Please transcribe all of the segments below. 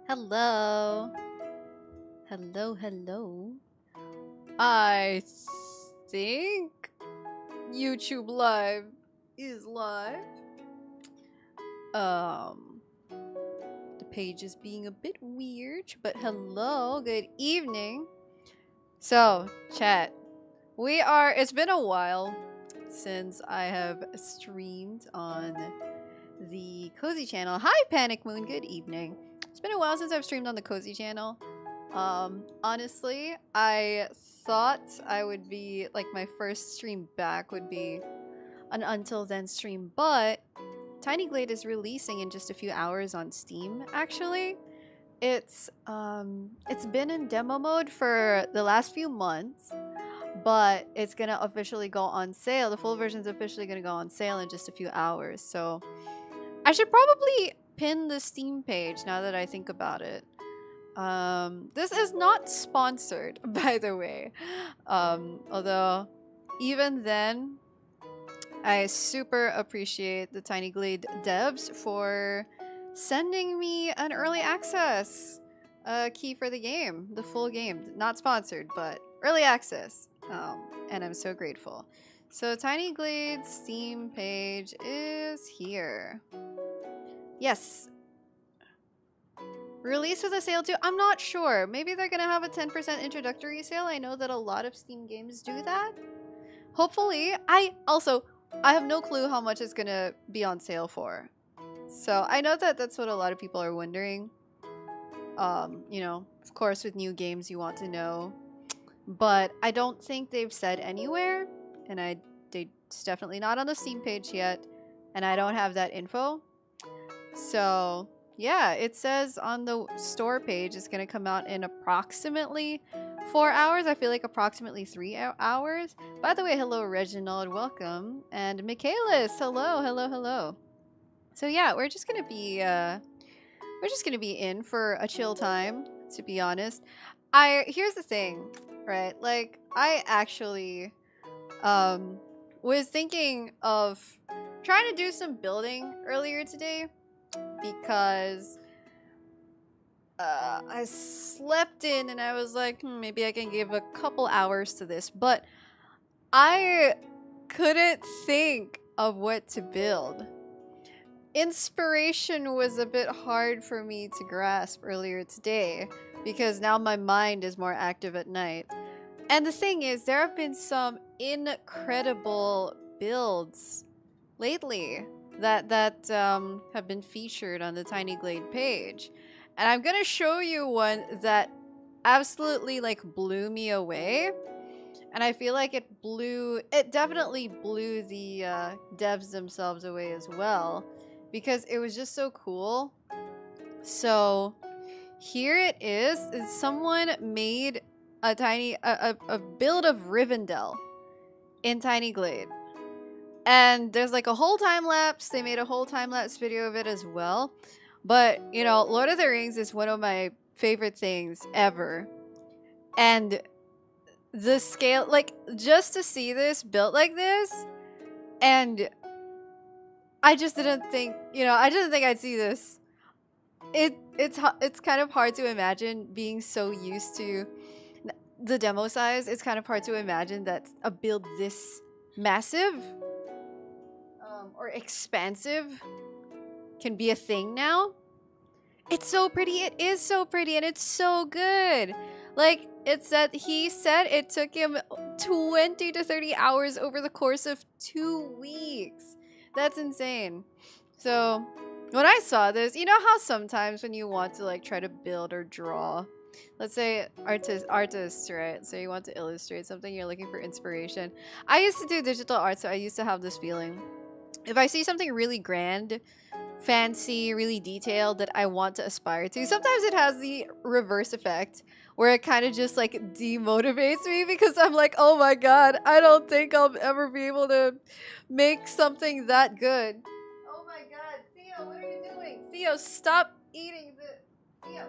Hello. Hello, hello. I think YouTube Live is live. The page is being a bit weird, but hello, good evening. So, chat. It's been a while since I have streamed on the Cozy channel. Hi, Panic Moon, good evening. It's been a while since I've streamed on the Cozy channel. Honestly, I thought I would be, like, my first stream back would be an Until Then stream, but Tiny Glade is releasing in just a few hours on Steam, actually. It's been in demo mode for the last few months, but it's gonna officially go on sale. The full version's officially gonna go on sale in just a few hours, so I should probably pin the Steam page now that I think about it. This is not sponsored, by the way. Although, even then, I super appreciate the Tiny Glade devs for sending me an early access key for the game, the full game. Not sponsored, but early access. And I'm so grateful. So Tiny Glade's Steam page is here. Yes. Release with a sale too? I'm not sure. Maybe they're gonna have a 10% introductory sale. I know that a lot of Steam games do that. Hopefully. I have no clue how much it's gonna be on sale for. So I know that that's what a lot of people are wondering. You know, of course with new games you want to know. But I don't think they've said anywhere. And it's definitely not on the Steam page yet. And I don't have that info. So yeah, it says on the store page it's going to come out in approximately 4 hours. I feel like approximately 3 hours. By the way, hello Reginald, welcome. And Michaelis, hello, hello, hello. So yeah, we're just going to be in for a chill time, to be honest. Here's the thing, right? Like I actually was thinking of trying to do some building earlier today because I slept in and I was like, maybe I can give a couple hours to this, but I couldn't think of what to build. Inspiration was a bit hard for me to grasp earlier today because now my mind is more active at night. And the thing is, there have been some incredible builds lately that have been featured on the Tiny Glade page. And I'm gonna show you one that absolutely like blew me away. And I feel like it definitely blew the devs themselves away as well. Because it was just so cool. So here it is. Someone made a build of Rivendell in Tiny Glade. And there's like a whole time lapse. They made a whole time lapse video of it as well. But, you know, Lord of the Rings is one of my favorite things ever. And the scale, like, just to see this built like this, and I just didn't think, I didn't think I'd see this. It's kind of hard to imagine being so used to the demo size. It's kind of hard to imagine that a build this massive or expansive can be a thing now. It's so pretty. It is so pretty and it's so good. Like he said it took him 20 to 30 hours over the course of 2 weeks. That's insane. So when I saw this, you know how sometimes when you want to like try to build or draw, let's say artists, right? So you want to illustrate something, you're looking for inspiration. I used to do digital art, so I used to have this feeling. If I see something really grand, fancy, really detailed that I want to aspire to, sometimes it has the reverse effect where it kind of just like demotivates me because I'm like, oh my god, I don't think I'll ever be able to make something that good. Oh my god, Theo, what are you doing? Theo, stop eating the... Theo.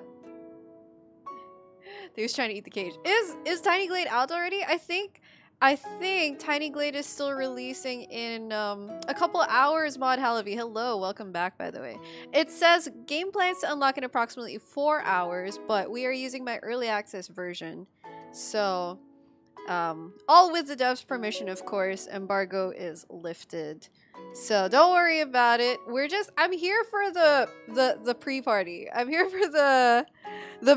Theo's trying to eat the cage. Is Tiny Glade out already? I think I think Tiny Glade is still releasing in a couple hours. Mod Halavi, hello, welcome back, by the way. It says game plans to unlock in approximately 4 hours, but we are using my early access version. So, all with the devs' permission, of course. Embargo is lifted. So don't worry about it. I'm here for the pre-party. I'm here for the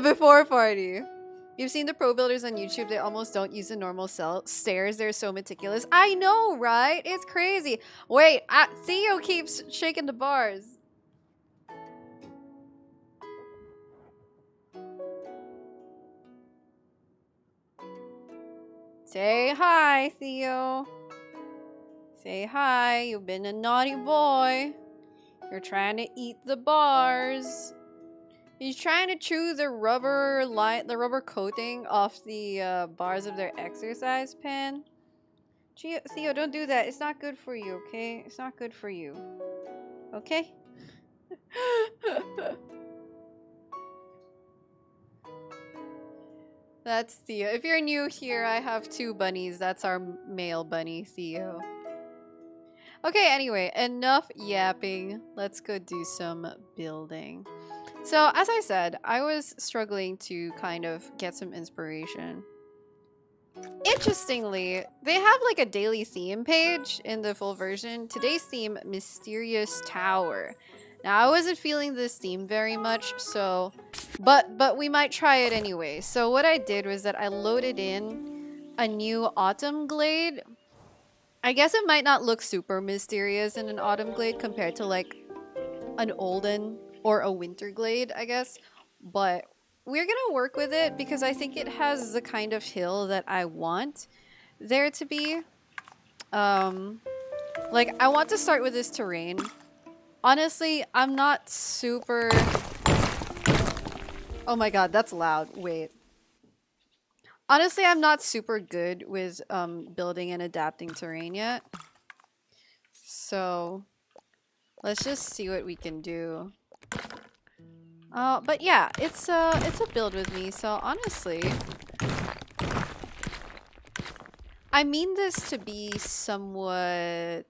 before party. You've seen the pro builders on YouTube, they almost don't use the normal stairs. They're so meticulous. I know, right? It's crazy. Wait, Theo keeps shaking the bars. Say hi, Theo. Say hi, you've been a naughty boy. You're trying to eat the bars. He's trying to chew the rubber coating off the bars of their exercise pen. Theo, don't do that. It's not good for you, okay? It's not good for you. Okay? That's Theo. If you're new here, I have 2 bunnies. That's our male bunny, Theo. Okay, anyway, enough yapping. Let's go do some building. So, as I said, I was struggling to kind of get some inspiration. Interestingly, they have like a daily theme page in the full version. Today's theme, Mysterious Tower. Now, I wasn't feeling this theme very much, so... But we might try it anyway. So what I did was that I loaded in a new Autumn Glade. I guess it might not look super mysterious in an Autumn Glade compared to like an Olden or a Winter Glade, I guess. But we're gonna work with it because I think it has the kind of hill that I want there to be. Like, I want to start with this terrain. Honestly, I'm not super... Oh my god, that's loud. Wait. Honestly, I'm not super good with building and adapting terrain yet. So, let's just see what we can do. But yeah, it's a build with me, so honestly... I mean this to be somewhat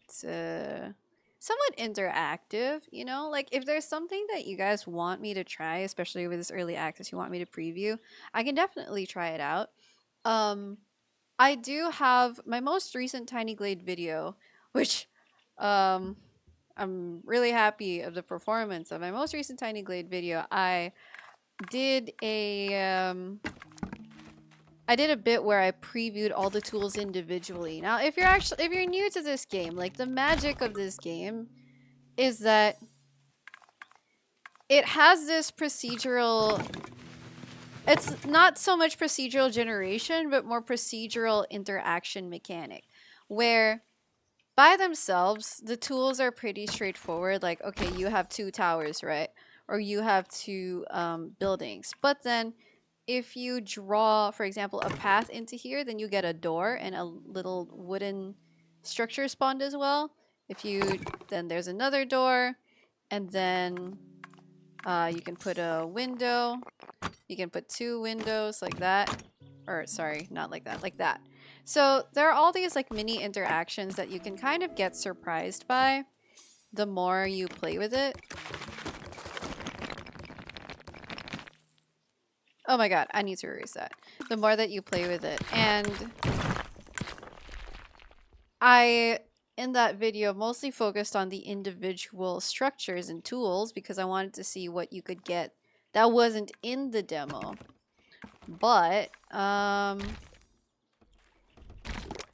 interactive, you know? Like, if there's something that you guys want me to try, especially with this early access you want me to preview, I can definitely try it out. I do have my most recent Tiny Glade video, which I'm really happy of the performance of my most recent Tiny Glade video. I did a bit where I previewed all the tools individually. Now, if you're new to this game, like, the magic of this game is that it has this procedural... It's not so much procedural generation, but more procedural interaction mechanic, where by themselves, the tools are pretty straightforward. Like, okay, you have 2 towers, right? Or you have 2 buildings. But then if you draw, for example, a path into here, then you get a door and a little wooden structure spawned as well. Then there's another door, and then you can put a window. You can put 2 windows like that. Or, sorry, not like that, like that. So there are all these like mini interactions that you can kind of get surprised by the more you play with it. Oh my god, I need to erase that. The more that you play with it. And I, in that video, mostly focused on the individual structures and tools because I wanted to see what you could get that wasn't in the demo. But,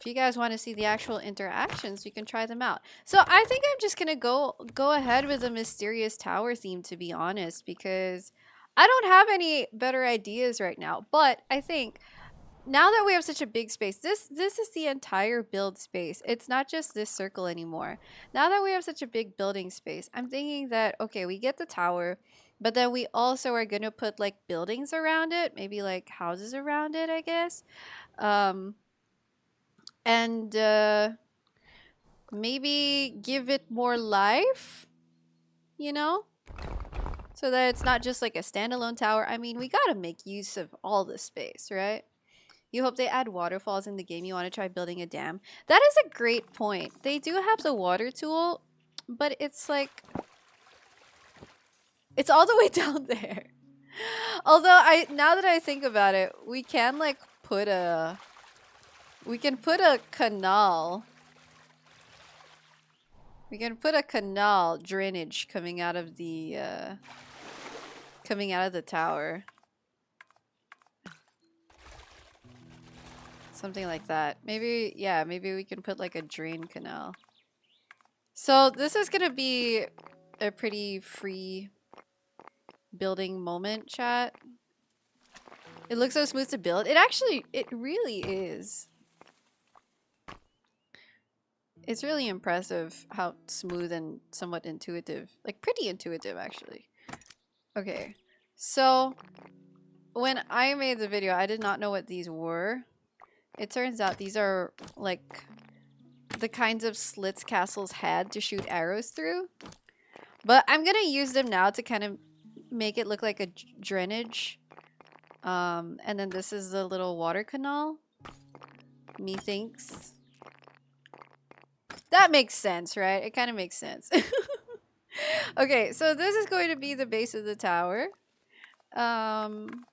if you guys want to see the actual interactions, you can try them out. So I think I'm just gonna go ahead with the Mysterious Tower theme, to be honest, because I don't have any better ideas right now. But I think now that we have such a big space, this is the entire build space. It's not just this circle anymore. Now that we have such a big building space, I'm thinking that, okay, we get the tower, but then we also are gonna put like buildings around it, maybe like houses around it, I guess. And maybe give it more life, you know? So that it's not just like a standalone tower. I mean, we gotta make use of all the space, right? You hope they add waterfalls in the game. You want to try building a dam. That is a great point. They do have the water tool, but it's like it's all the way down there. Although now that I think about it, we can like put a canal. We can put a canal drainage coming out of the tower. Something like that. Maybe, yeah, maybe we can put like a drain canal. So this is gonna be a pretty free building moment, chat. It looks so smooth to build. It really is. It's really impressive how smooth and somewhat intuitive. Like, pretty intuitive, actually. Okay. So, when I made the video, I did not know what these were. It turns out these are, like, the kinds of slits castles had to shoot arrows through. But I'm gonna use them now to kind of make it look like a drainage. And then this is the little water canal. Methinks. That makes sense, right? It kind of makes sense. Okay, so this is going to be the base of the tower. And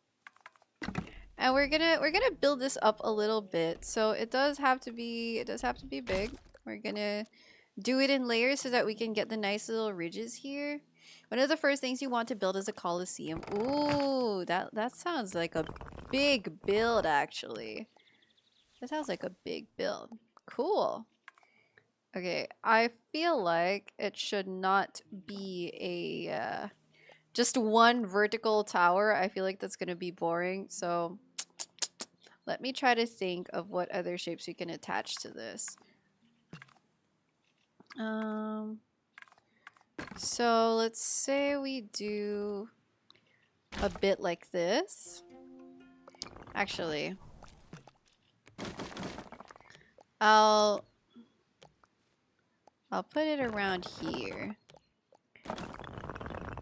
we're gonna build this up a little bit. So it does have to be big. We're gonna do it in layers so that we can get the nice little ridges here. One of the first things you want to build is a coliseum. Ooh, that sounds like a big build, actually. That sounds like a big build. Cool. Okay, I feel like it should not be a just one vertical tower. I feel like that's gonna be boring. So let me try to think of what other shapes we can attach to this. So let's say we do a bit like this. Actually, I'll put it around here.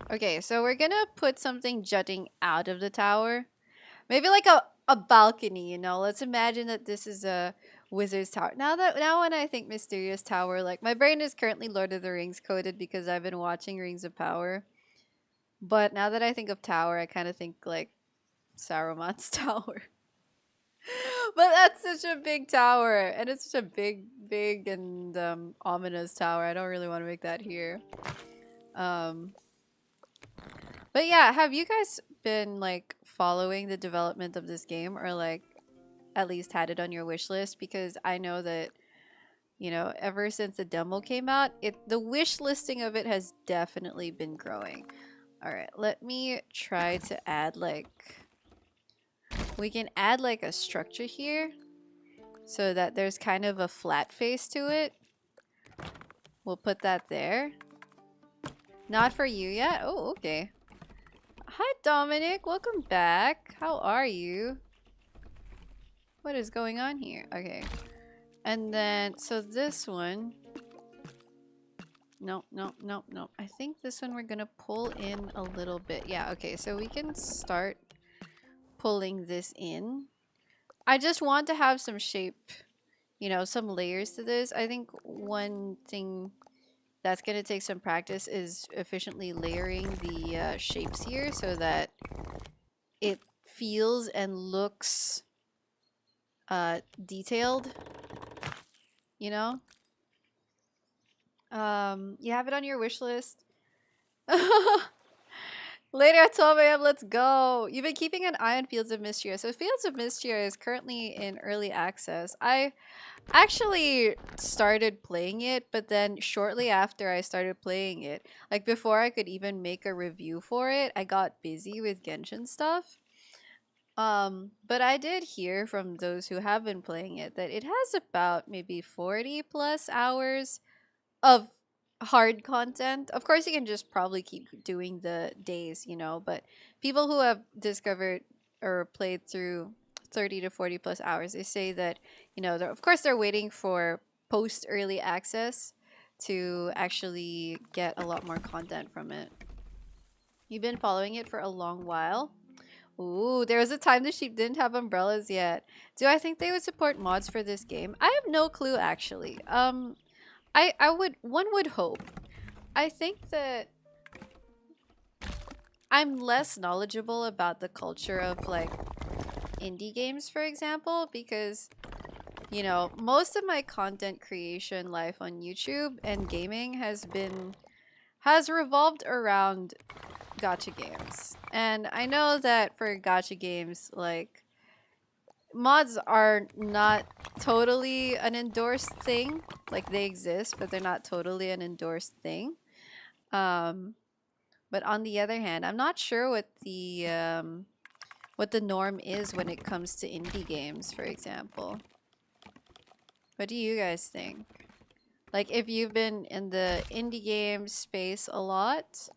Okay, so we're gonna put something jutting out of the tower. Maybe like a balcony, you know? Let's imagine that this is a wizard's tower. Now when I think mysterious tower, like my brain is currently Lord of the Rings coded because I've been watching Rings of Power. But now that I think of tower, I kind of think like Saruman's tower. But that's such a big tower, and it's such a big and ominous tower. I don't really want to make that here. But yeah, have you guys been like following the development of this game, or like at least had it on your wish list? Because I know that, you know, ever since the demo came out, the wish listing of it has definitely been growing. All right, let me try to add like, we can add like a structure here so that there's kind of a flat face to it. We'll put that there. Not for you yet? Oh, okay. Hi, Dominic. Welcome back. How are you? What is going on here? Okay. And then, so this one. No. I think this one we're gonna pull in a little bit. Yeah, okay. So we can start pulling this in. I just want to have some shape, you know, some layers to this. I think one thing that's going to take some practice is efficiently layering the shapes here so that it feels and looks detailed, you know? You have it on your wish list. Later at 12 a.m. Let's go. You've been keeping an eye on Fields of Mystria. So Fields of Mystria is currently in early access. I actually started playing it, but then shortly after I started playing it, like before I could even make a review for it, I got busy with Genshin stuff. But I did hear from those who have been playing it that it has about maybe 40 plus hours of hard content. Of course, you can just probably keep doing the days, you know, but people who have discovered or played through 30 to 40 plus hours, they say that, you know, of course they're waiting for post early access to actually get a lot more content from it. You've been following it for a long while. Ooh, there was a time the sheep didn't have umbrellas yet. Do I think they would support mods for this game? I have no clue actually. One would hope. I think that I'm less knowledgeable about the culture of like indie games, for example, because you know, most of my content creation life on YouTube and gaming has revolved around gacha games. And I know that for gacha games, like mods are not totally an endorsed thing. Like they exist, but they're not totally an endorsed thing. But on the other hand, I'm not sure what the norm is when it comes to indie games, for example. What do you guys think? Like, if you've been in the indie game space a lot?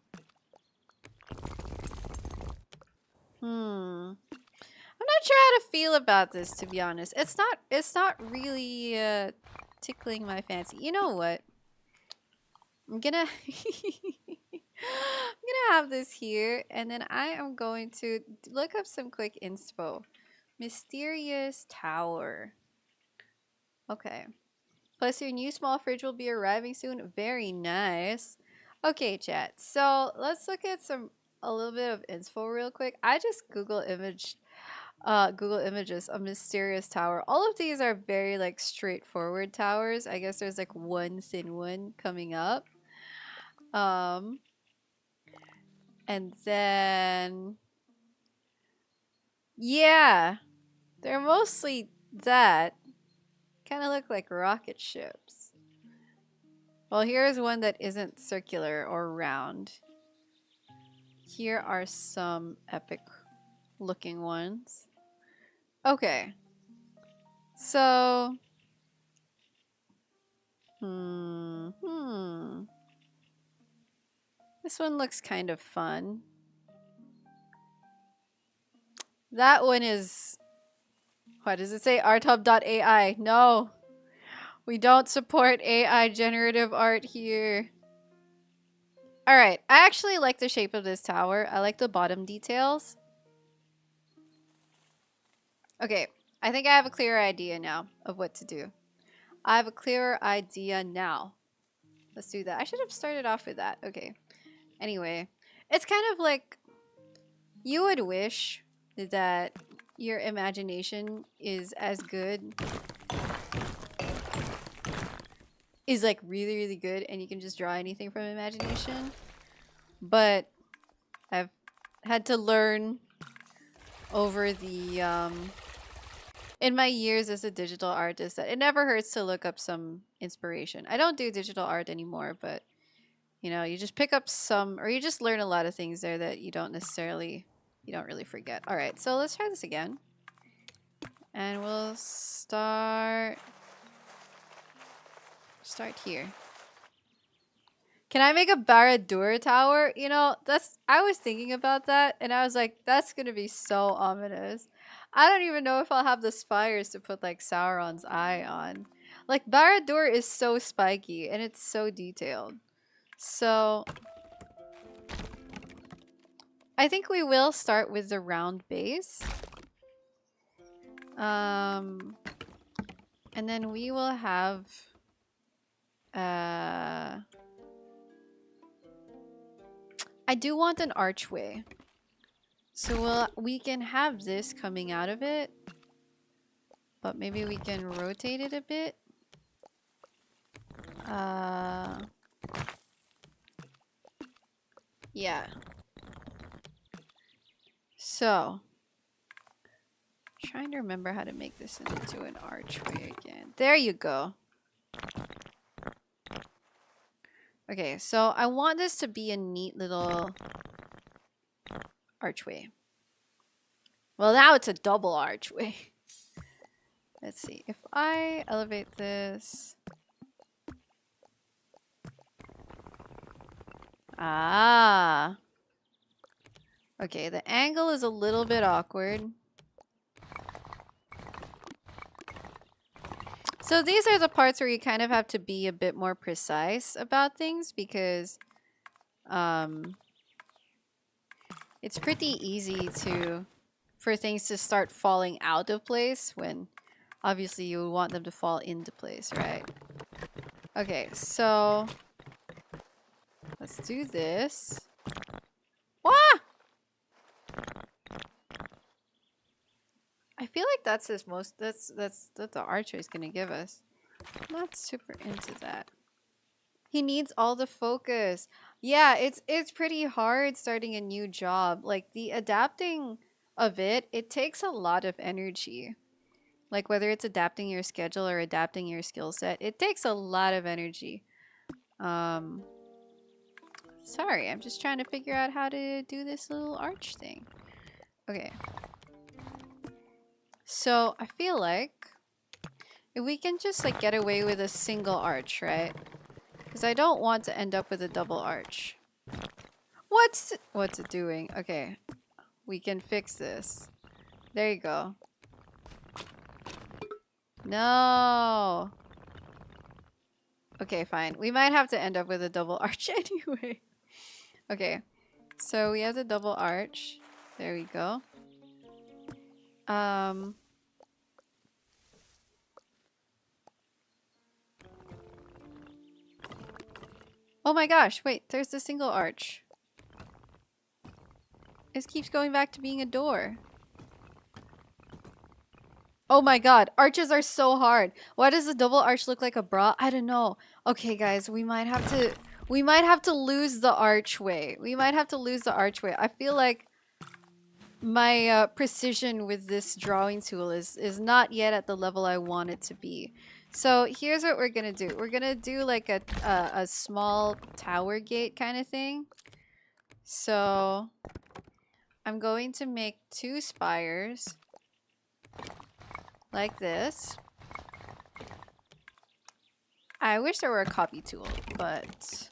I'm not sure how to feel about this, to be honest. It's not really tickling my fancy. You know what? I'm gonna I'm gonna have this here, and then I am going to look up some quick inspo. Mysterious Tower. Okay. Plus your new small fridge will be arriving soon. Very nice. Okay, chat. So let's look at a little bit of inspo real quick. I just Google Images a mysterious tower. All of these are very like straightforward towers. I guess there's like one thin one coming up. And then yeah, they're mostly that. Kind of look like rocket ships. Well, here's one that isn't circular or round. Here are some epic looking ones. Okay. So this one looks kind of fun. That one is, what does it say? arthub.ai. No. We don't support AI generative art here. Alright, I actually like the shape of this tower. I like the bottom details. Okay, I think I have a clearer idea now of what to do. I have a clearer idea now. Let's do that. I should have started off with that. Okay. Anyway, it's kind of like you would wish that your imagination is as good, is like really, really good, and you can just draw anything from imagination. But I've had to learn over the in my years as a digital artist that it never hurts to look up some inspiration. I don't do digital art anymore, but you know, you just pick up some, or you just learn a lot of things there that you don't really forget. All right, so let's try this again. And we'll start here. Can I make a Barad-dûr tower? You know, I was thinking about that, and I was like, that's gonna be so ominous. I don't even know if I'll have the spires to put like Sauron's eye on. Like Barad-dûr is so spiky and it's so detailed. So I think we will start with the round base. And then we will have I do want an archway. So we can have this coming out of it. But maybe we can rotate it a bit. Yeah. So, trying to remember how to make this into an archway again. There you go. Okay, so I want this to be a neat little archway. Well, now it's a double archway. Let's see. If I elevate this. Ah. Okay, the angle is a little bit awkward. So these are the parts where you kind of have to be a bit more precise about things because it's pretty easy to for things to start falling out of place when obviously you would want them to fall into place, right? Okay, so let's do this. Wah! I feel like that's his most that's the archer is gonna give us. I'm not super into that. He needs all the focus. Yeah, it's pretty hard starting a new job. Like the adapting of it takes a lot of energy. Like whether it's adapting your schedule or adapting your skill set, it takes a lot of energy. Sorry, I'm just trying to figure out how to do this little arch thing. Okay. So I feel like if we can just like get away with a single arch, right? Because I don't want to end up with a double arch. What's it doing? Okay. We can fix this. There you go. No. Okay, fine. We might have to end up with a double arch anyway. Okay. So we have the double arch. There we go. Oh my gosh, wait, there's the single arch. It keeps going back to being a door. Oh my god, arches are so hard. Why does the double arch look like a bra? I don't know. Okay, guys, we might have to lose the archway. We might have to lose the archway. I feel like my precision with this drawing tool is not yet at the level I want it to be. So here's what we're gonna do. We're gonna do like a small tower gate kind of thing. So I'm going to make 2 spires like this. I wish there were a copy tool, but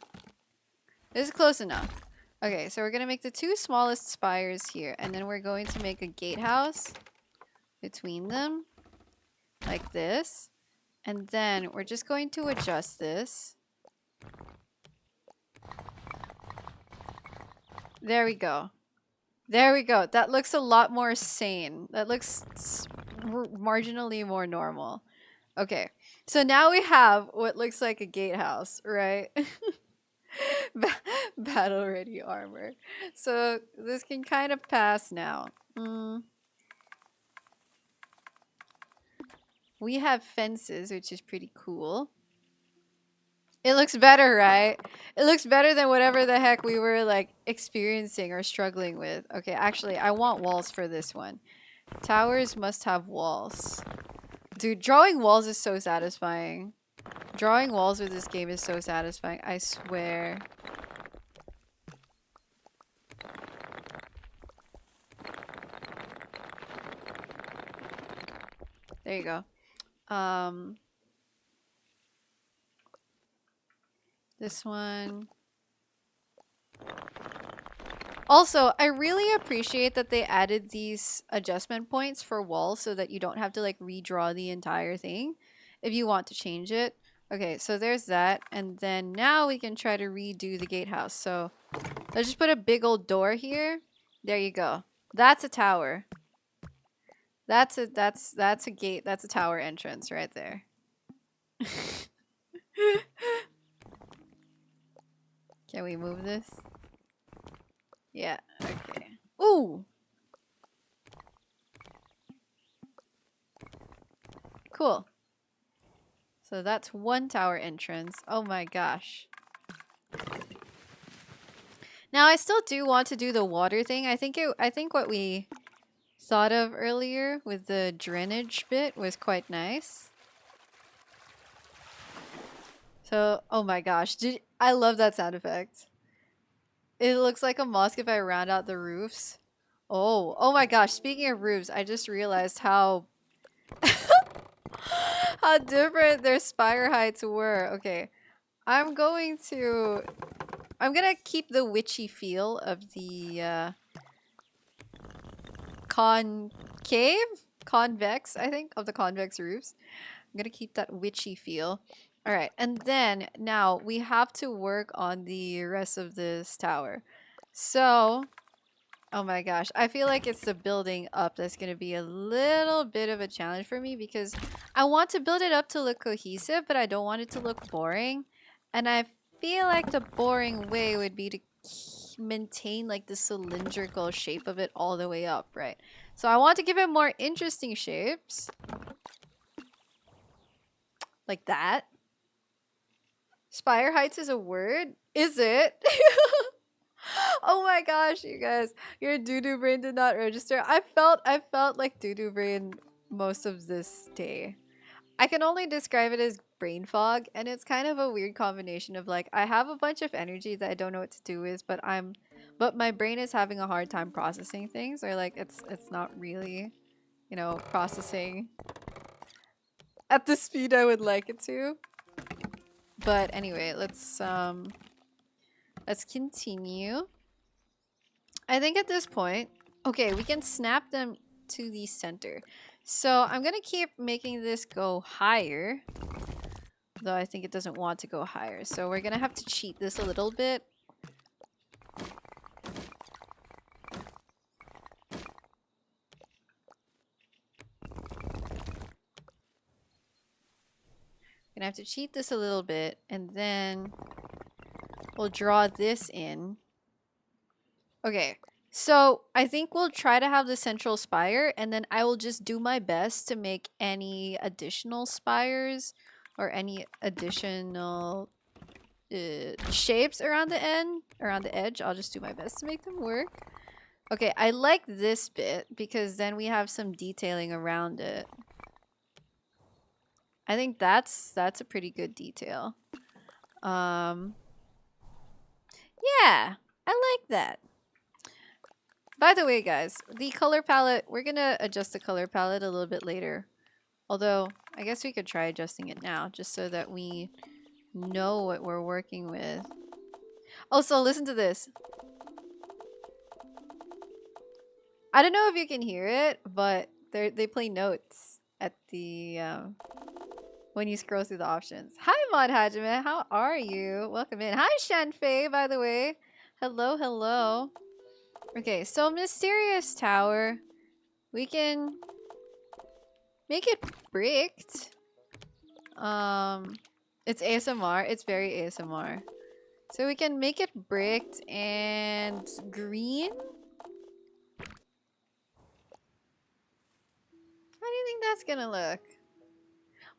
this is close enough. Okay, so we're gonna make the 2 smallest spires here, and then we're going to make a gatehouse between them, like this. And then we're just going to adjust this. There we go. There we go. That looks a lot more sane. That looks marginally more normal. Okay, so now we have what looks like a gatehouse, right? Battle ready armor. So this can kind of pass now. We have fences, which is pretty cool. It looks better, right? It looks better than whatever the heck we were like experiencing or struggling with. Okay, actually, I want walls for this one. Towers must have walls. Dude, drawing walls is so satisfying. Drawing walls with this game is so satisfying, I swear. There you go. This one. Also, I really appreciate that they added these adjustment points for walls so that you don't have to like redraw the entire thing if you want to change it. Okay, so there's that. And then now we can try to redo the gatehouse. So let's just put a big old door here. There you go. That's a tower. That's a gate. That's a tower entrance right there. Can we move this? Yeah, okay. Ooh! Cool. So that's 1 tower entrance. Oh my gosh. Now I still do want to do the water thing. I think what we thought of earlier with the drainage bit was quite nice. So, oh my gosh, I love that sound effect. It looks like a mosque if I round out the roofs. Oh my gosh, speaking of roofs, I just realized how how different their spire heights were. Okay, I'm gonna keep the witchy feel of the convex, I think, of the convex roofs. I'm gonna keep that witchy feel. All right, and then now we have to work on the rest of this tower. So Oh my gosh. I feel like it's the building up that's going to be a little bit of a challenge for me because I want to build it up to look cohesive, but I don't want it to look boring. And I feel like the boring way would be to maintain like the cylindrical shape of it all the way up, right? So I want to give it more interesting shapes. Like that. Spire heights is a word? Is it? Oh my gosh, you guys. Your doo-doo brain did not register. I felt like doo-doo brain most of this day. I can only describe it as brain fog, and it's kind of a weird combination of like I have a bunch of energy that I don't know what to do with, but my brain is having a hard time processing things, or like it's not really, you know, processing at the speed I would like it to. But anyway, let's continue. I think at this point, okay, we can snap them to the center. So I'm gonna keep making this go higher, though I think it doesn't want to go higher. So we're gonna have to cheat this a little bit. Gonna have to cheat this a little bit, and then we'll draw this in. Okay, so I think we'll try to have the central spire, and then I will just do my best to make any additional spires or any additional shapes around the edge. I'll just do my best to make them work. Okay, I like this bit because then we have some detailing around it. I think that's a pretty good detail. Yeah, I like that. By the way, guys, the color palette, we're gonna adjust the color palette a little bit later. Although, I guess we could try adjusting it now, just so that we know what we're working with. Also, listen to this. I don't know if you can hear it, but they play notes at the, when you scroll through the options. Hi, Mod Hajime, how are you? Welcome in. Hi, Shanfei, by the way. Hello, hello. Okay, so Mysterious Tower. We can make it bricked. It's ASMR. It's very ASMR. So we can make it bricked and green. How do you think that's gonna look?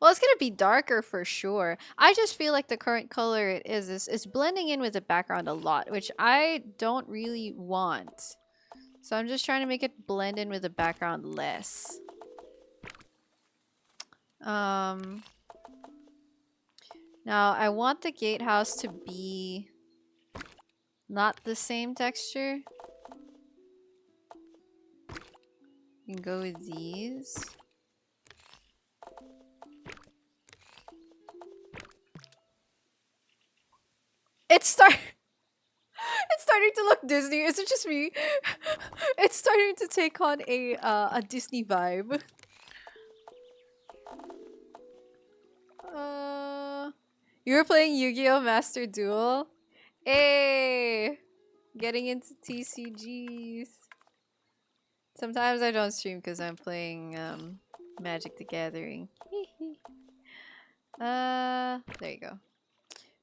Well, it's gonna be darker for sure. I just feel like the current color it is blending in with the background a lot, which I don't really want. So I'm just trying to make it blend in with the background less. Now I want the gatehouse to be not the same texture. You can go with these. It's starting to look Disney. Is it just me? It's starting to take on a Disney vibe. You were playing Yu-Gi-Oh! Master Duel? Hey! Getting into TCGs. Sometimes I don't stream because I'm playing Magic the Gathering. There you go.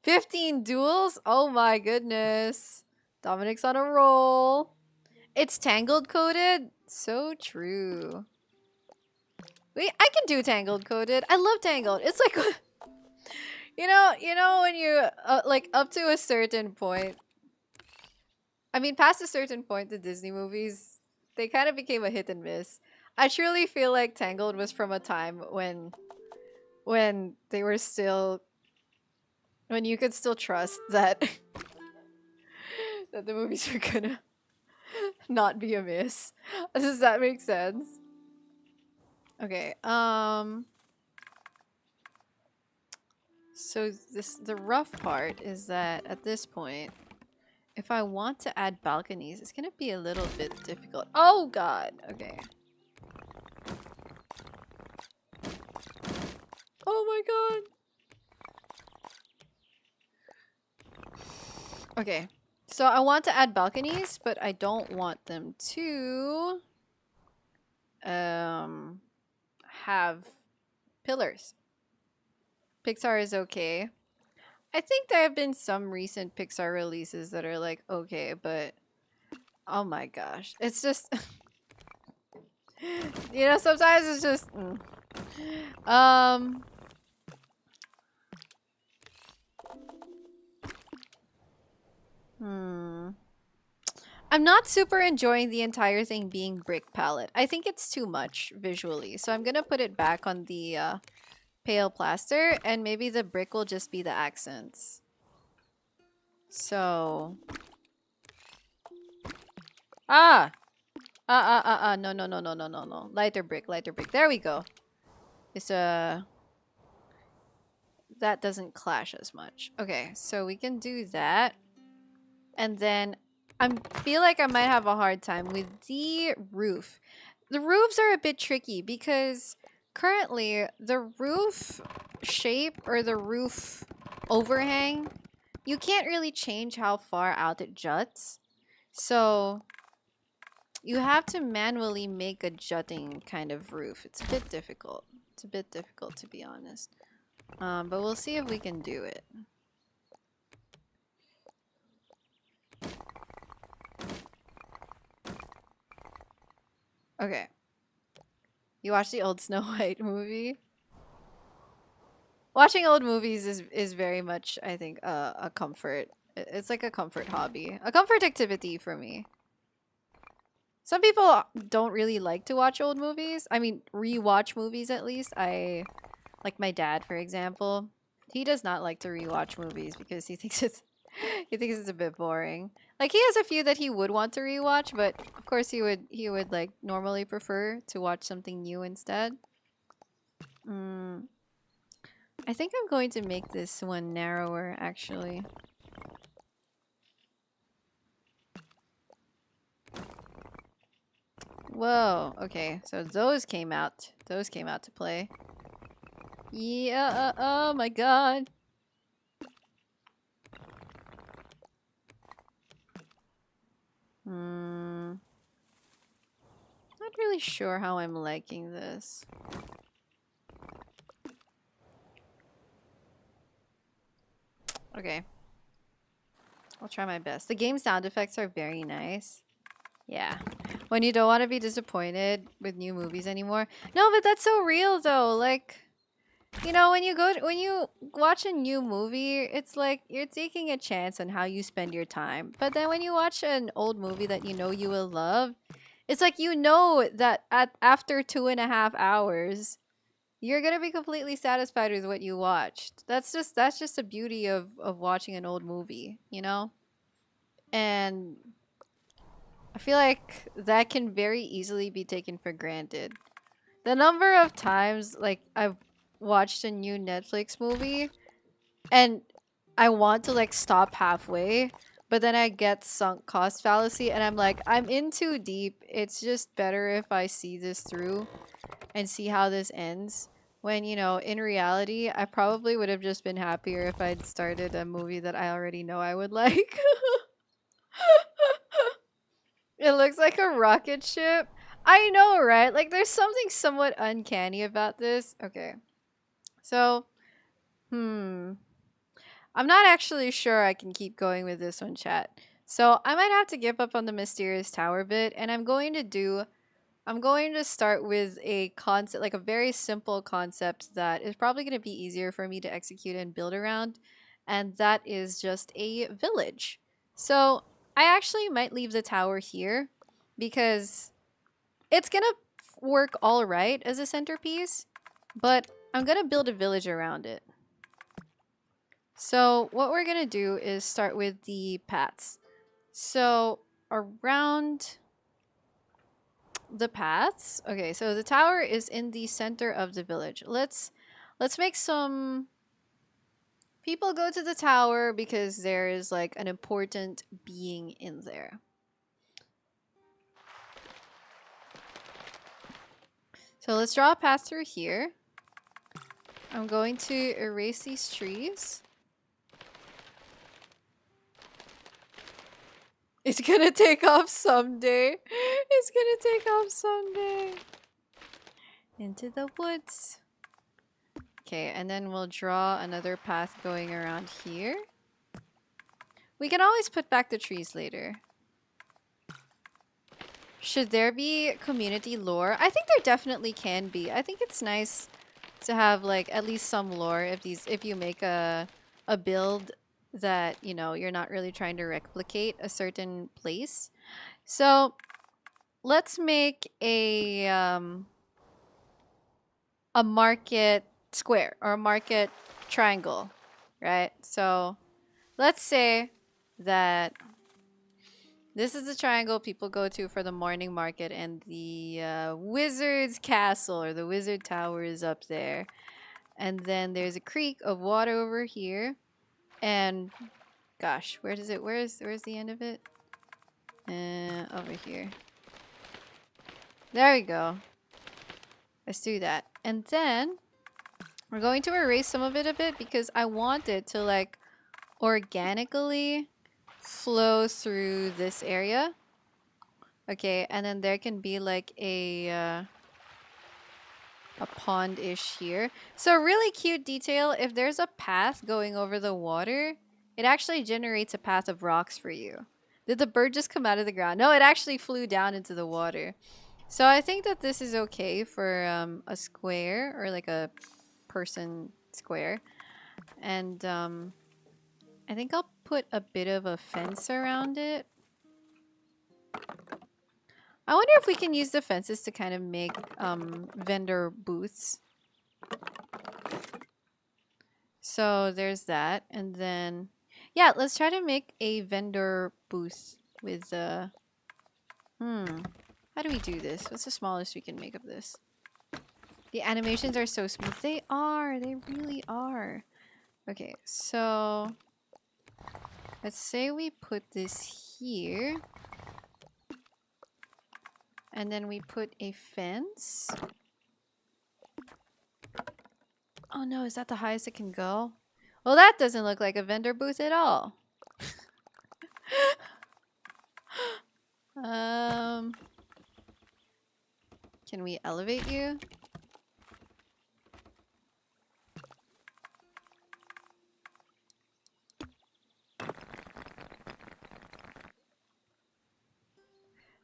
15 duels? Oh my goodness. Dominic's on a roll. It's Tangled coded? So true. Wait, I can do Tangled coded. I love Tangled. It's like you know when you like up to a certain point. I mean, past a certain point, the Disney movies, they kind of became a hit and miss. I truly feel like Tangled was from a time when they were still, when you could still trust that that the movies are gonna not be a miss. Does that make sense? Okay, so the rough part is that at this point, if I want to add balconies, it's gonna be a little bit difficult. Oh god, okay. Oh my god. Okay, So I want to add balconies, but I don't want them to have pillars. Pixar is okay. I think there have been some recent Pixar releases that are like okay, but oh my gosh. It's just you know, sometimes it's just I'm not super enjoying the entire thing being brick palette. I think it's too much visually. So I'm gonna put it back on the pale plaster, and maybe the brick will just be the accents. So no no no no no no no. Lighter brick, lighter brick. There we go. It's that doesn't clash as much. Okay, so we can do that. And then I feel like I might have a hard time with the roof. The roofs are a bit tricky because currently the roof shape or the roof overhang, you can't really change how far out it juts. So you have to manually make a jutting kind of roof. It's a bit difficult. It's a bit difficult to be honest. But we'll see if we can do it. Okay. You watch the old Snow White movie? Watching old movies is very much, I think, a comfort. It's like a comfort hobby. A comfort activity for me. Some people don't really like to watch old movies. I mean, rewatch movies at least. Like my dad, for example. He does not like to rewatch movies because he thinks it's a bit boring. Like he has a few that he would want to rewatch, but of course he would like normally prefer to watch something new instead. I think I'm going to make this one narrower actually. Whoa, okay. So those came out. Those came out to play. Yeah, oh my god. Not really sure how I'm liking this. Okay. I'll try my best. The game sound effects are very nice. Yeah. When you don't want to be disappointed with new movies anymore. No, but that's so real though. Like, you know, when you watch a new movie, it's like you're taking a chance on how you spend your time. But then when you watch an old movie that you know you will love, it's like you know that after 2.5 hours, you're gonna be completely satisfied with what you watched. That's just the beauty of watching an old movie, you know? And I feel like that can very easily be taken for granted. The number of times like I've watched a new Netflix movie and I want to like stop halfway, but then I get sunk cost fallacy and I'm like, I'm in too deep. It's just better if I see this through and see how this ends. When, you know, in reality, I probably would have just been happier if I'd started a movie that I already know I would like. It looks like a rocket ship. I know, right? Like, there's something somewhat uncanny about this. Okay. So, I'm not actually sure I can keep going with this one, chat. So, I might have to give up on the mysterious tower bit, and I'm going to start with a concept, like a very simple concept that is probably going to be easier for me to execute and build around, and that is just a village. So I actually might leave the tower here because it's going to work all right as a centerpiece, but I'm going to build a village around it. So what we're going to do is start with the paths. So around the paths. Okay, so the tower is in the center of the village. Let's make some people go to the tower because there is like an important being in there. So let's draw a path through here. I'm going to erase these trees. It's gonna take off someday. It's gonna take off someday. Into the woods. Okay, and then we'll draw another path going around here. We can always put back the trees later. Should there be community lore? I think there definitely can be. I think it's nice to have like at least some lore if you make a build that, you know, you're not really trying to replicate a certain place. So let's make a market square or a market triangle, right? So let's say that this is the triangle people go to for the morning market, and the wizard's castle or the wizard tower is up there. And then there's a creek of water over here. And gosh, where's the end of it? Over here. There we go. Let's do that. And then we're going to erase some of it a bit because I want it to like organically flow through this area. Okay, and then there can be like a pond-ish here. So really cute detail. If there's a path going over the water, it actually generates a path of rocks for you. Did the bird just come out of the ground? No, it actually flew down into the water. So I think that this is okay for a square or like a person square. And I think I'll put a bit of a fence around it. I wonder if we can use the fences to kind of make vendor booths. So there's that. And then, yeah, let's try to make a vendor booth with how do we do this? What's the smallest we can make of this? The animations are so smooth. They are. They really are. Okay, so let's say we put this here. And then we put a fence. Oh no, is that the highest it can go? Well, that doesn't look like a vendor booth at all. Can we elevate you?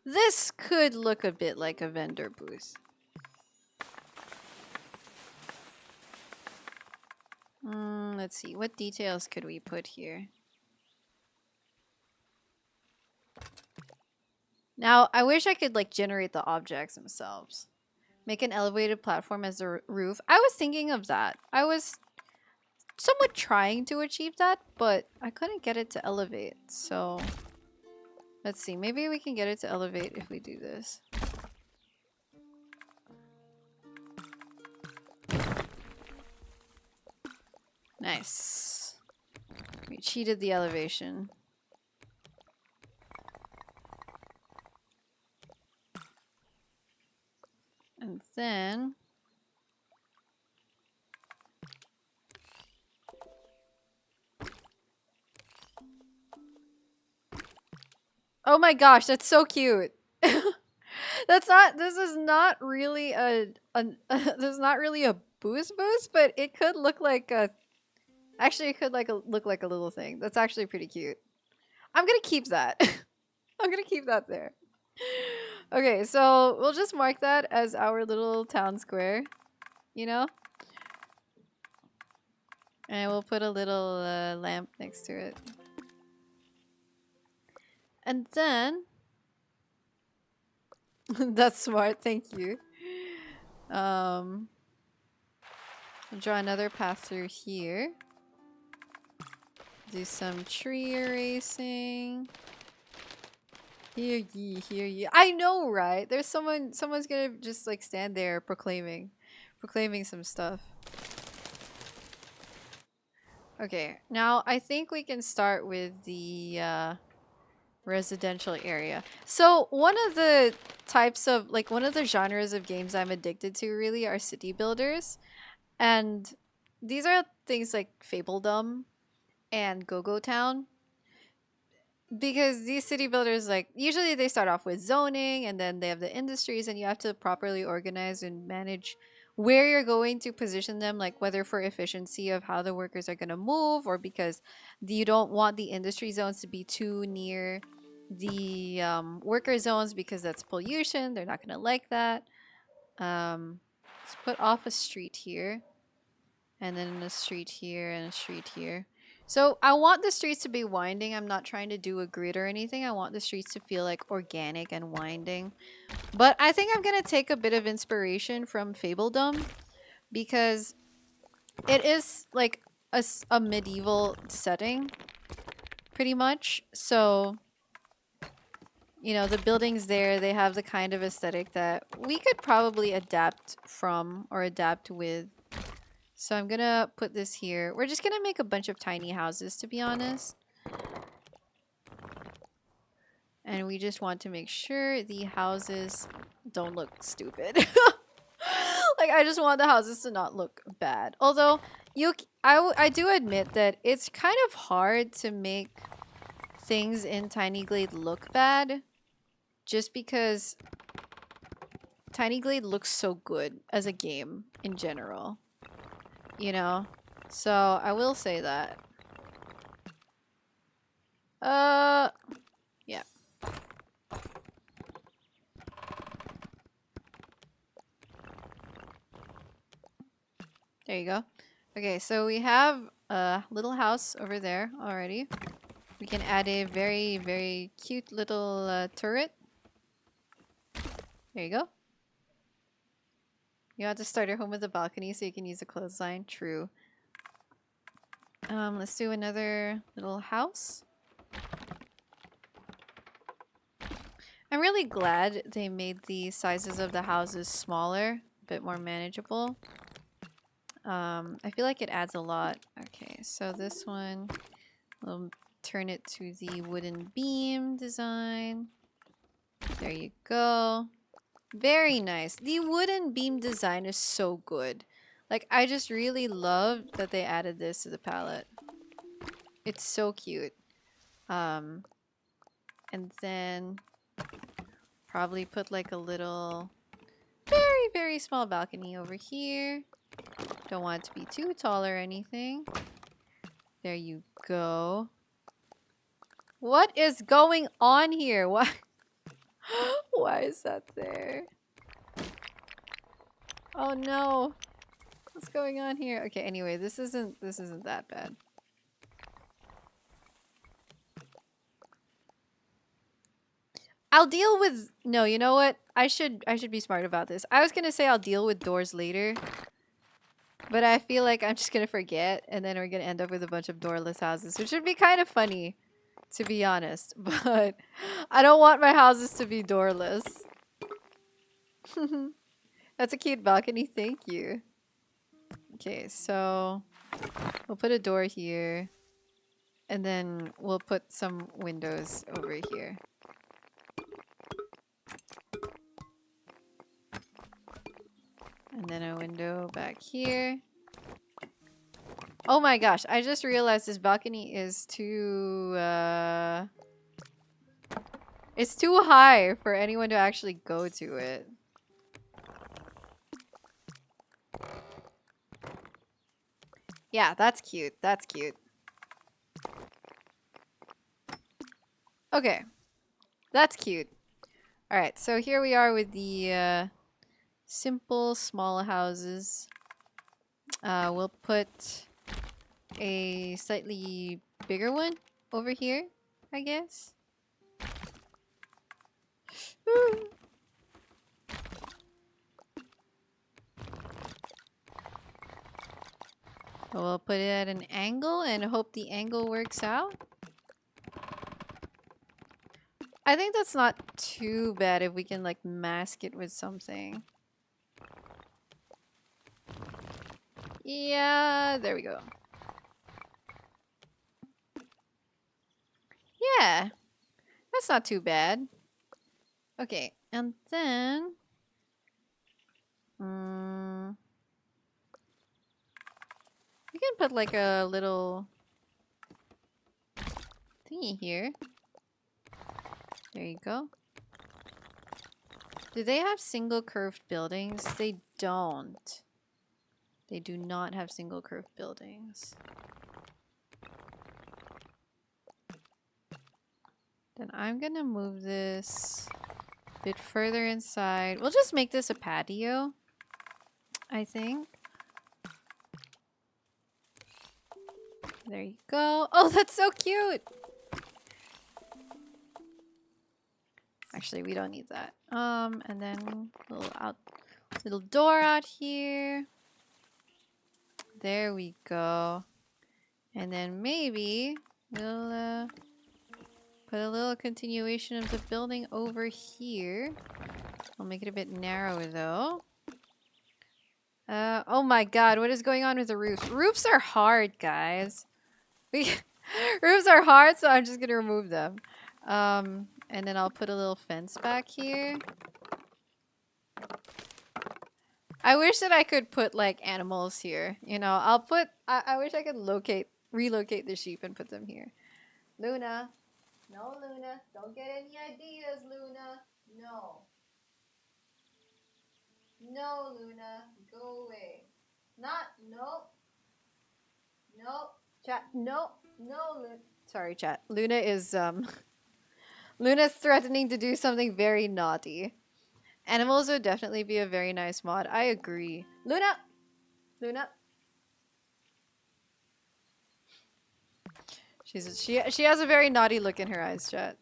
This could look a bit like a vendor booth. Let's see. What details could we put here? Now, I wish I could like generate the objects themselves. Make an elevated platform as a roof. I was thinking of that. I was somewhat trying to achieve that, but I couldn't get it to elevate. So let's see. Maybe we can get it to elevate if we do this. Nice. We cheated the elevation. And then oh my gosh, that's so cute. This is not really a this is not really a boost, but it could look like a actually it could look like a little thing. That's actually pretty cute. I'm gonna keep that. I'm gonna keep that there. Okay, so we'll just mark that as our little town square, you know? And we'll put a little lamp next to it. And then that's smart, thank you. I'll draw another path through here. Do some tree erasing. Hear ye, hear ye. I know, right? There's someone's gonna just like stand there proclaiming some stuff. Okay, now I think we can start with the residential area. So one of the types of one of the genres of games I'm addicted to really are city builders. And these are things like Fabledom and Go-Go Town. because these city builders, like, usually they start off with zoning and then they have the industries, and you have to properly organize and manage where you're going to position them, like whether for efficiency of how the workers are going to move, or because you don't want the industry zones to be too near the worker zones because that's pollution. They're not going to like that. Let's put off a street here, and then a street here, and a street here. So I want the streets to be winding. I'm not trying to do a grid or anything. I want the streets to feel like organic and winding. But I think I'm going to take a bit of inspiration from Fabledom, because it is like a medieval setting, pretty much. So, you know, the buildings there, they have the kind of aesthetic that we could probably adapt from or adapt with. So I'm gonna put this here. We're just gonna make a bunch of tiny houses, to be honest. And we just want to make sure the houses don't look stupid. Like, I just want the houses to not look bad. Although, I do admit that it's kind of hard to make things in Tiny Glade look bad. Just because Tiny Glade looks so good as a game in general. You know? So, I will say that. Yeah. There you go. Okay, so we have a little house over there already. We can add a very, very cute little turret. There you go. You have to start your home with a balcony so you can use a clothesline. True. Let's do another little house. I'm really glad they made the sizes of the houses smaller, a bit more manageable. I feel like it adds a lot. Okay, so this one, we'll turn it to the wooden beam design. There you go. Very nice. The wooden beam design is so good. Like, I just really love that they added this to the palette. It's so cute. And then probably put like a little very, very small balcony over here. Don't want it to be too tall or anything. There you go. What is going on here? Why? Why is that there? Oh no. What's going on here? Okay, anyway, this isn't that bad. I'll deal with no, you know what? I should be smart about this. I was gonna say I'll deal with doors later. But I feel like I'm just gonna forget, and then we're gonna end up with a bunch of doorless houses, which would be kind of funny, to be honest. But I don't want my houses to be doorless. That's a cute balcony, thank you. Okay, so we'll put a door here, and then we'll put some windows over here. And then a window back here. Oh my gosh, I just realized this balcony is too, it's too high for anyone to actually go to it. Yeah, that's cute. That's cute. Okay. That's cute. Alright, so here we are with the, simple small houses. We'll put a slightly bigger one over here, I guess. We'll put it at an angle and hope the angle works out. I think that's not too bad if we can like mask it with something. Yeah, there we go. Yeah, that's not too bad. Okay, and then... we can put like a little thingy here. There you go. Do they have single curved buildings? They don't. They do not have single curved buildings. Then I'm gonna move this a bit further inside. We'll just make this a patio, I think. There you go. Oh, that's so cute! Actually, we don't need that. And then little door out here. There we go. And then maybe we'll put a little continuation of the building over here. I'll make it a bit narrower though. Oh my god, what is going on with the roofs? Roofs are hard, guys. Roofs are hard, so I'm just gonna remove them. And then I'll put a little fence back here. I wish that I could put like animals here. You know, I wish I could relocate the sheep and put them here. Luna. No, Luna. Don't get any ideas, Luna. No. No, Luna. Go away. No. Chat, no, Luna. Sorry, chat. Luna is, Luna's threatening to do something very naughty. Animals would definitely be a very nice mod. I agree. Luna! She has a very naughty look in her eyes, chat.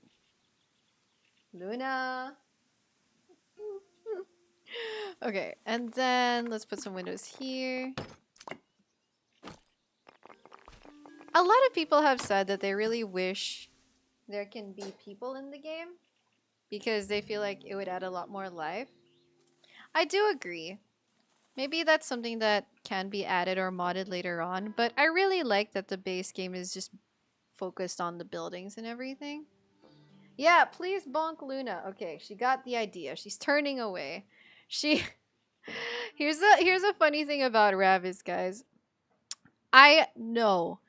Luna! Okay, and then let's put some windows here. A lot of people have said that they really wish there can be people in the game because they feel like it would add a lot more life. I do agree. Maybe that's something that can be added or modded later on, but I really like that the base game is just focused on the buildings and everything. Yeah, please bonk Luna. Okay, she got the idea. She's turning away. Here's a funny thing about rabbits, guys. I know,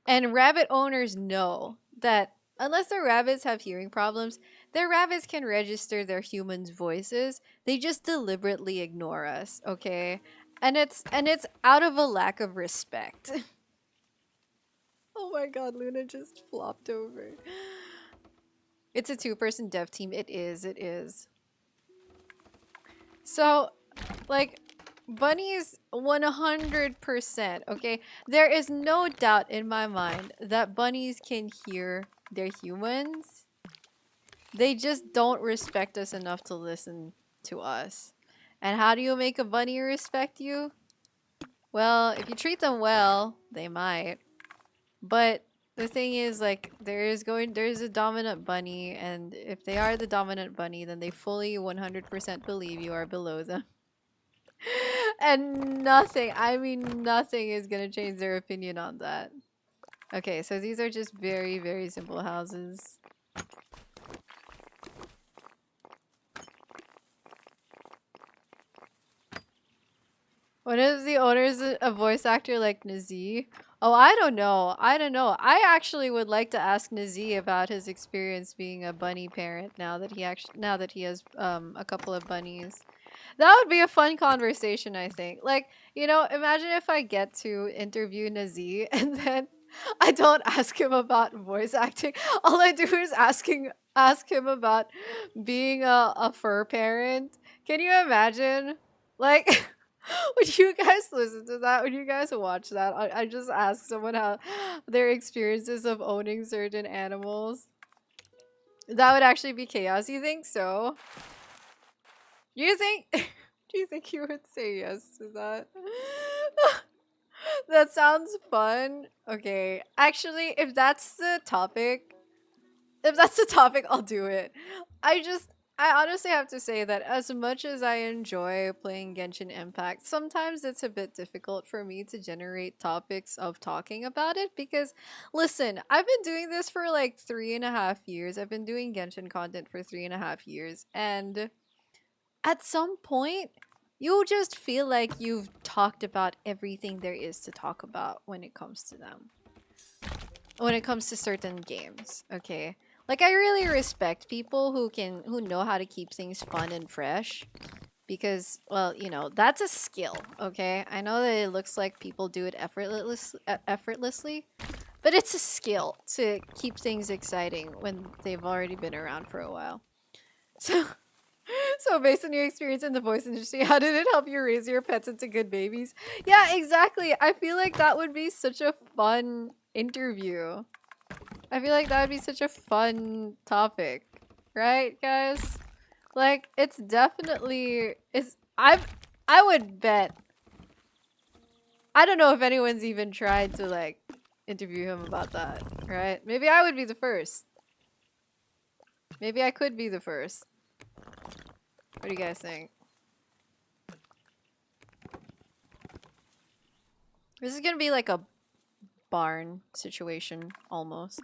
and rabbit owners know, that unless their rabbits have hearing problems, their rabbits can register their humans' voices. They just deliberately ignore us, okay? And it's out of a lack of respect. Oh my god, Luna just flopped over. It's a 2-person dev team. It is. So, like, bunnies 100%, okay? There is no doubt in my mind that bunnies can hear their humans. They just don't respect us enough to listen to us. And how do you make a bunny respect you? Well, if you treat them well, they might. But the thing is, like, there's a dominant bunny, and if they are the dominant bunny, then they fully 100% believe you are below them. And nothing, I mean nothing is gonna change their opinion on that. Okay, so these are just very, very simple houses. What if the owner is a voice actor like Nazi? Oh, I don't know. I actually would like to ask Nazi about his experience being a bunny parent now that he has a couple of bunnies. That would be a fun conversation, I think. Like, you know, imagine if I get to interview Nazi and then I don't ask him about voice acting. All I do is ask him about being a fur parent. Can you imagine? Like, would you guys listen to that? Would you guys watch that? I just ask someone how their experiences of owning certain animals. That would actually be chaos. You think so? Do you think you would say yes to that? That sounds fun. Okay. Actually, if that's the topic, I'll do it. I honestly have to say that as much as I enjoy playing Genshin Impact, sometimes it's a bit difficult for me to generate topics of talking about it because, listen, I've been doing this for like 3.5 years. I've been doing Genshin content for 3.5 years, and at some point, you'll just feel like you've talked about everything there is to talk about when it comes to them. When it comes to certain games, okay? Like, I really respect people who know how to keep things fun and fresh. Because, well, you know, that's a skill, okay? I know that it looks like people do it effortlessly, but it's a skill to keep things exciting when they've already been around for a while. So, so based on your experience in the voice industry, how did it help you raise your pets into good babies? Yeah, exactly. I feel like that would be such a fun interview. I feel like that would be such a fun topic, right, guys? Like, it's definitely I would bet. I don't know if anyone's even tried to like interview him about that, right? Maybe I would be the first. Maybe I could be the first. What do you guys think? This is gonna be like a barn situation almost.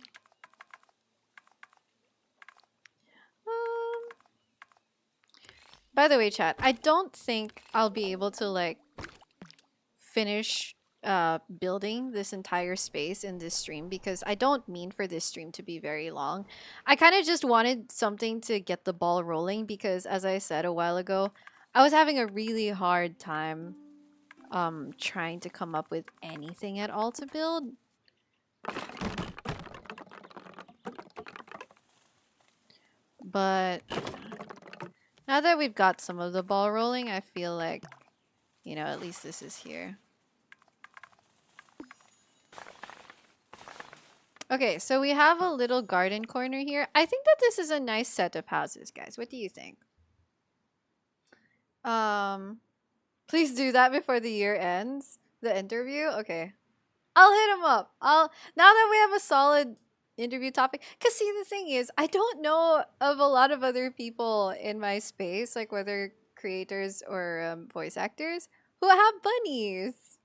By the way, chat, I don't think I'll be able to like finish building this entire space in this stream because I don't mean for this stream to be very long. I kind of just wanted something to get the ball rolling because, as I said a while ago, I was having a really hard time trying to come up with anything at all to build. But now that we've got some of the ball rolling, I feel like, you know, at least this is here. Okay, so we have a little garden corner here. I think that this is a nice set of houses, guys. What do you think? Please do that before the year ends. The interview? Okay. I'll hit him up. Now that we have a solid interview topic. Because see, the thing is, I don't know of a lot of other people in my space, like whether creators or voice actors, who have bunnies.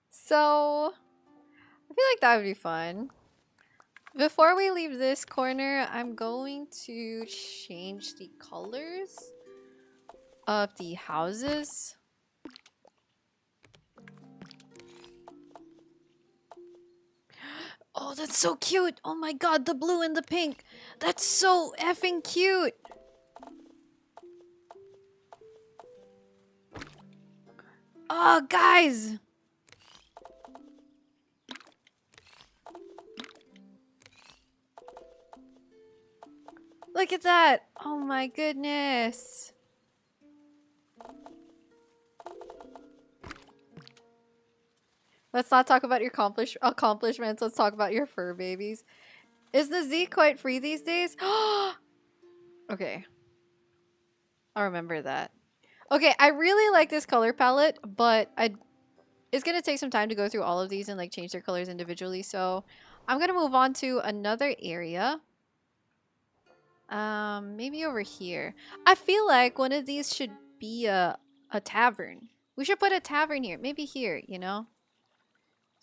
So, I feel like that would be fun. Before we leave this corner, I'm going to change the colors of the houses. Oh, that's so cute. Oh my god, the blue and the pink. That's so effing cute. Oh, guys. Look at that. Oh my goodness. Let's not talk about your accomplishments. Let's talk about your fur babies. Is the Z quite free these days? Okay. I'll remember that. Okay, I really like this color palette, but it's gonna take some time to go through all of these and like change their colors individually. So I'm gonna move on to another area. Maybe over here. I feel like one of these should be a tavern. We should put a tavern here. Maybe here, you know?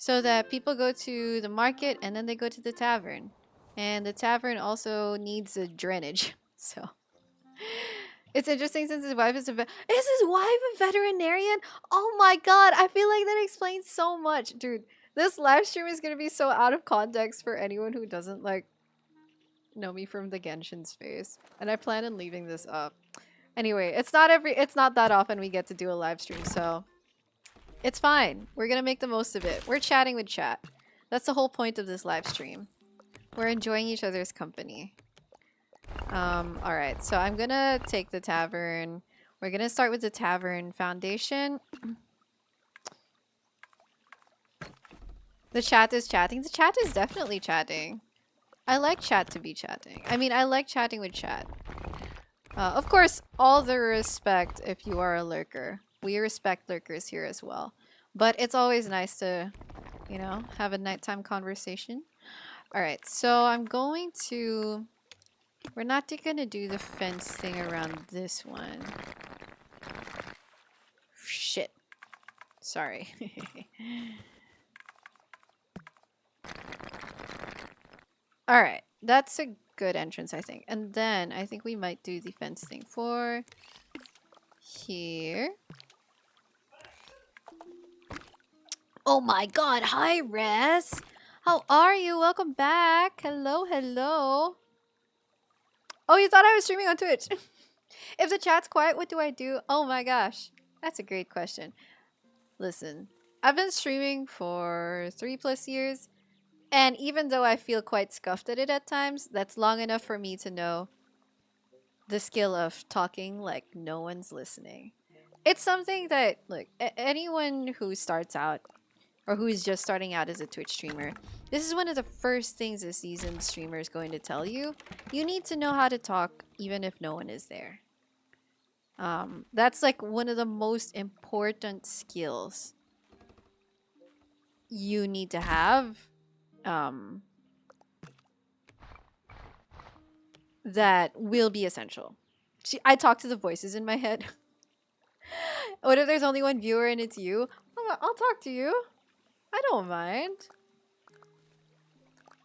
So that people go to the market and then they go to the tavern. And the tavern also needs a drainage. So it's interesting since his wife is is his wife a veterinarian? Oh my god, I feel like that explains so much. Dude, this live stream is gonna be so out of context for anyone who doesn't like know me from the Genshin space. And I plan on leaving this up. Anyway, it's not that often we get to do a live stream, so it's fine. We're gonna make the most of it. We're chatting with chat. That's the whole point of this live stream. We're enjoying each other's company. Alright, so I'm gonna take the tavern. We're gonna start with the tavern foundation. The chat is chatting. The chat is definitely chatting. I like chat to be chatting. I mean, I like chatting with chat. Of course, all the respect if you are a lurker. We respect lurkers here as well. But it's always nice to, you know, have a nighttime conversation. Alright, so I'm going to... We're not gonna do the fence thing around this one. Shit. Sorry. Alright, that's a good entrance, I think. And then I think we might do the fence thing for here. Oh my god, hi Res! How are you? Welcome back! Hello, hello! Oh, you thought I was streaming on Twitch? If the chat's quiet, what do I do? Oh my gosh. That's a great question. Listen, I've been streaming for 3+ years, and even though I feel quite scuffed at it at times, that's long enough for me to know the skill of talking like no one's listening. It's something that, look, anyone who starts out or who is just starting out as a Twitch streamer, this is one of the first things a seasoned streamer is going to tell you. You need to know how to talk even if no one is there. That's like one of the most important skills you need to have. That will be essential. I talk to the voices in my head. What if there's only one viewer and it's you? I'll talk to you. I don't mind.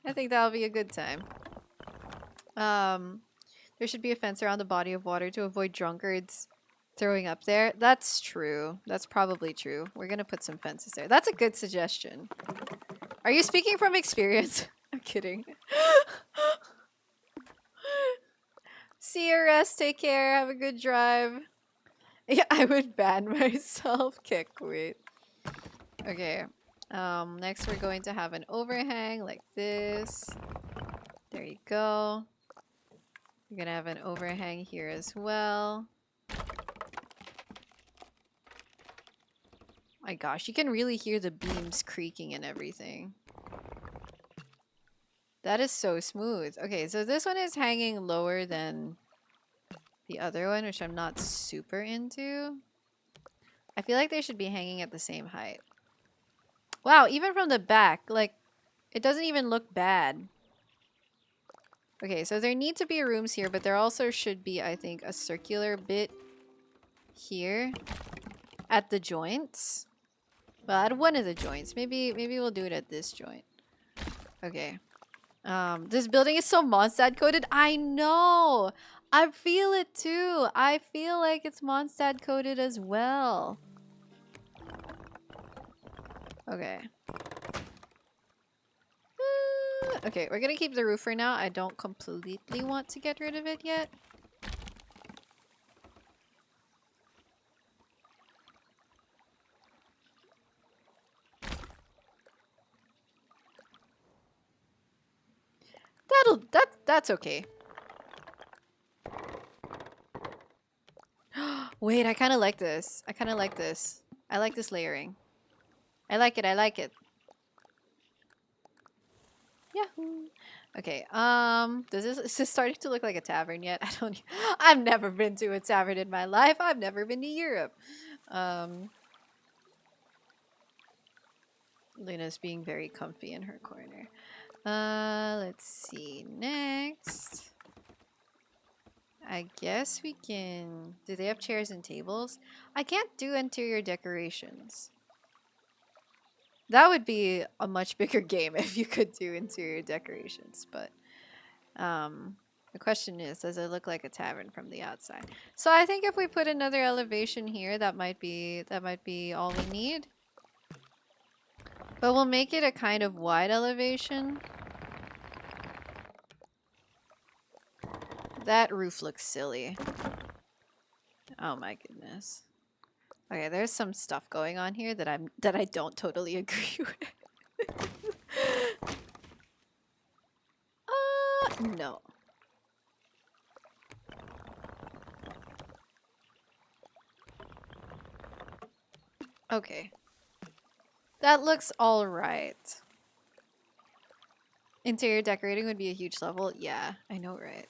I think that'll be a good time. There should be a fence around the body of water to avoid drunkards throwing up there. That's true. That's probably true. We're gonna put some fences there. That's a good suggestion. Are you speaking from experience? I'm kidding. See you, rest. Take care. Have a good drive. Yeah, I would ban myself. Kick. Wait. Okay. Next we're going to have an overhang like this. There you go. We're gonna have an overhang here as well. My gosh, you can really hear the beams creaking and everything. That is so smooth. Okay, so this one is hanging lower than the other one, which I'm not super into. I feel like they should be hanging at the same height. Wow, even from the back, like, it doesn't even look bad. Okay, so there need to be rooms here, but there also should be, I think, a circular bit here at the joints. Well, at one of the joints. Maybe we'll do it at this joint. Okay. This building is so Mondstadt coded. I know! I feel it too. I feel like it's Mondstadt coded as well. Okay. Okay, we're gonna keep the roof for now. I don't completely want to get rid of it yet. That's okay. Wait, I kind of like this. I kind of like this. I like this layering. I like it. I like it. Yahoo. Okay. Is this starting to look like a tavern yet? I've never been to a tavern in my life. I've never been to Europe. Luna's being very comfy in her corner. Let's see. Next. I guess we can... Do they have chairs and tables? I can't do interior decorations. That would be a much bigger game if you could do interior decorations, but... the question is, does it look like a tavern from the outside? So I think if we put another elevation here, that might be all we need. But we'll make it a kind of wide elevation. That roof looks silly. Oh my goodness. Okay, there's some stuff going on here that I don't totally agree with. No. Okay. That looks all right. Interior decorating would be a huge level. Yeah, I know, right?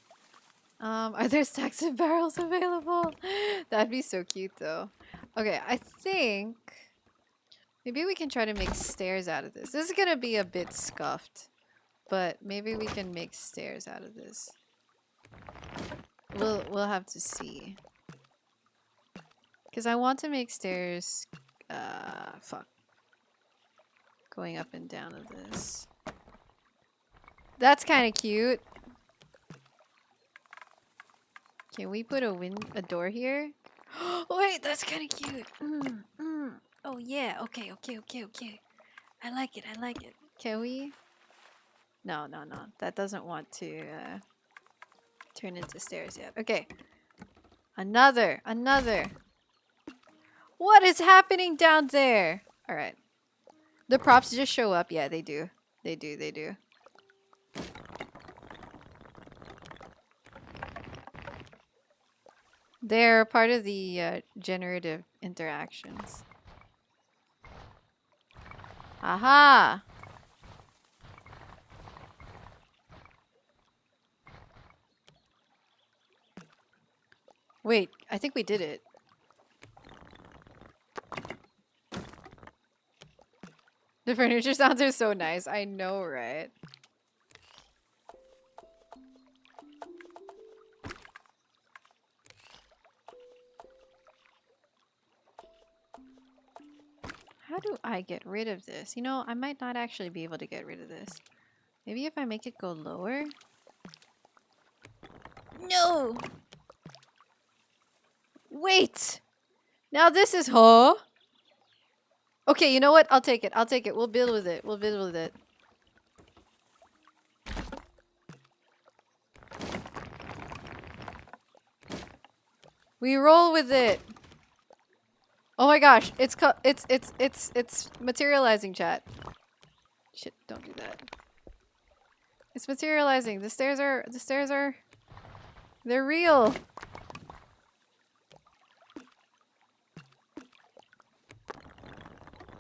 Are there stacks of barrels available? That'd be so cute, though. Okay, I think maybe we can try to make stairs out of this. This is gonna be a bit scuffed, but maybe we can make stairs out of this. We'll have to see. Because I want to make stairs, fuck. Going up and down of this. That's kind of cute. Can we put a door here? Wait, that's kind of cute. Oh yeah, okay. I like it. Can we? No. That doesn't want to turn into stairs yet. Okay. Another. What is happening down there? Alright. The props just show up. Yeah, they do. They do. They're part of the generative interactions. Aha! Wait, I think we did it. The furniture sounds are so nice. I know, right? How do I get rid of this? You know, I might not actually be able to get rid of this. Maybe if I make it go lower? No! Wait! Now this is... Huh? Okay, you know what? I'll take it. We'll build with it. We roll with it. Oh my gosh, it's materializing, chat. Shit, don't do that. It's materializing. The stairs are they're real.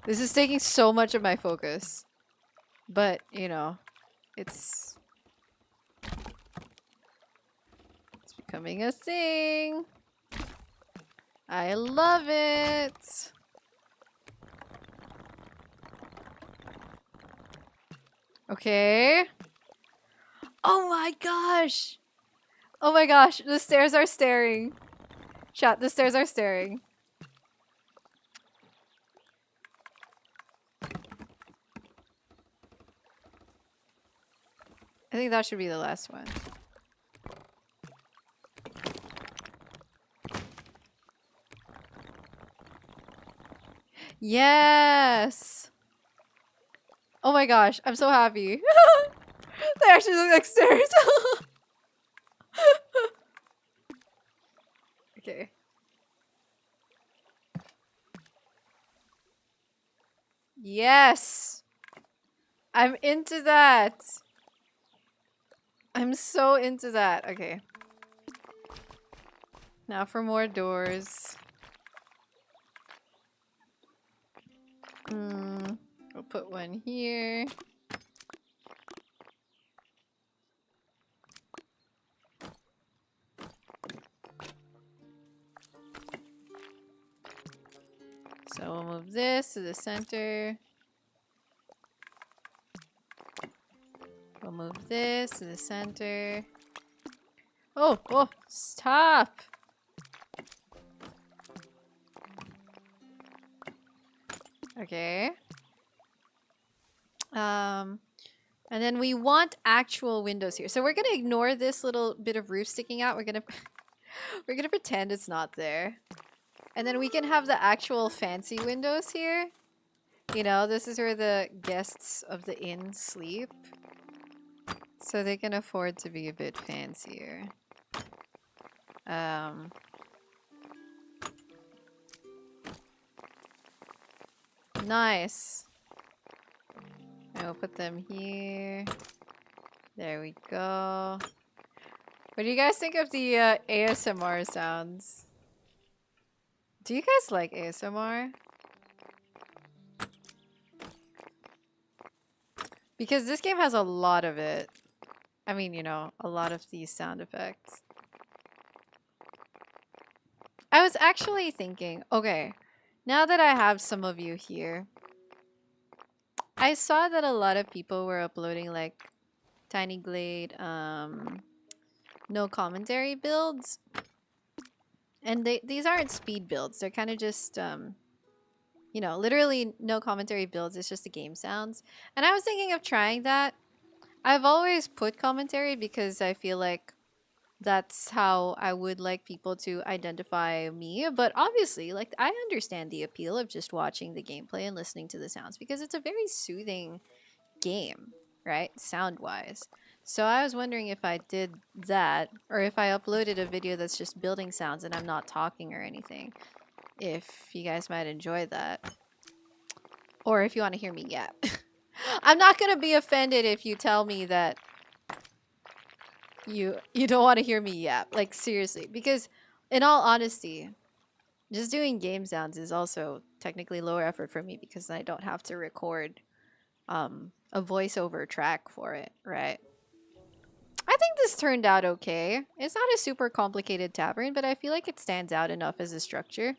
This is taking so much of my focus. But, you know, it's becoming a thing. I love it. Okay. Oh my gosh. Oh my gosh, the stairs are staring. Chat, the stairs are staring. I think that should be the last one. Yes! Oh my gosh, I'm so happy. They actually look like stairs. Okay. Yes! I'm into that. I'm so into that. Okay. Now for more doors. We'll put one here. So we'll move this to the center. We'll move this to the center. Oh, stop! Okay. And then we want actual windows here. So we're gonna ignore this little bit of roof sticking out. We're gonna pretend it's not there. And then we can have the actual fancy windows here. You know, this is where the guests of the inn sleep. So they can afford to be a bit fancier. Nice. And we'll put them here. There we go. What do you guys think of the ASMR sounds? Do you guys like ASMR? Because this game has a lot of it. I mean, you know, a lot of these sound effects. I was actually thinking, okay, now that I have some of you here, I saw that a lot of people were uploading like Tiny Glade, no commentary builds. And these aren't speed builds. They're kind of just, you know, literally no commentary builds. It's just the game sounds. And I was thinking of trying that. I've always put commentary because I feel like that's how I would like people to identify me. But obviously, like, I understand the appeal of just watching the gameplay and listening to the sounds because it's a very soothing game, right? Sound-wise. So I was wondering if I did that, or if I uploaded a video that's just building sounds and I'm not talking or anything. If you guys might enjoy that. Or if you want to hear me yap. I'm not gonna be offended if you tell me that you don't want to hear me yap. Like, seriously. Because, in all honesty, just doing game sounds is also technically lower effort for me because I don't have to record a voiceover track for it, right? I think this turned out okay. It's not a super complicated tavern, but I feel like it stands out enough as a structure.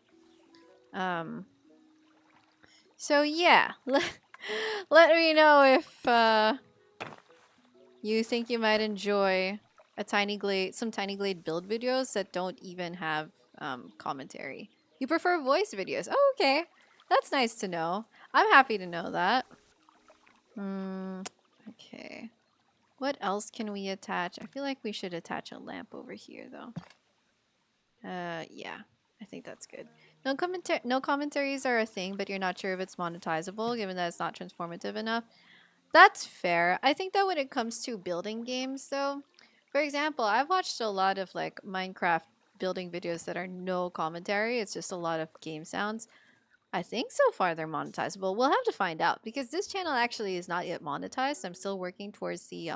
So yeah, let me know if you think you might enjoy some Tiny Glade build videos that don't even have commentary. You prefer voice videos? Oh, okay. That's nice to know. I'm happy to know that. Okay. What else can we attach? I feel like we should attach a lamp over here, though. Yeah. I think that's good. No commentaries are a thing, but you're not sure if it's monetizable, given that it's not transformative enough. That's fair. I think that when it comes to building games, though, for example, I've watched a lot of, like, Minecraft building videos that are no commentary. It's just a lot of game sounds. I think so far they're monetizable. We'll have to find out because this channel actually is not yet monetized. I'm still working towards the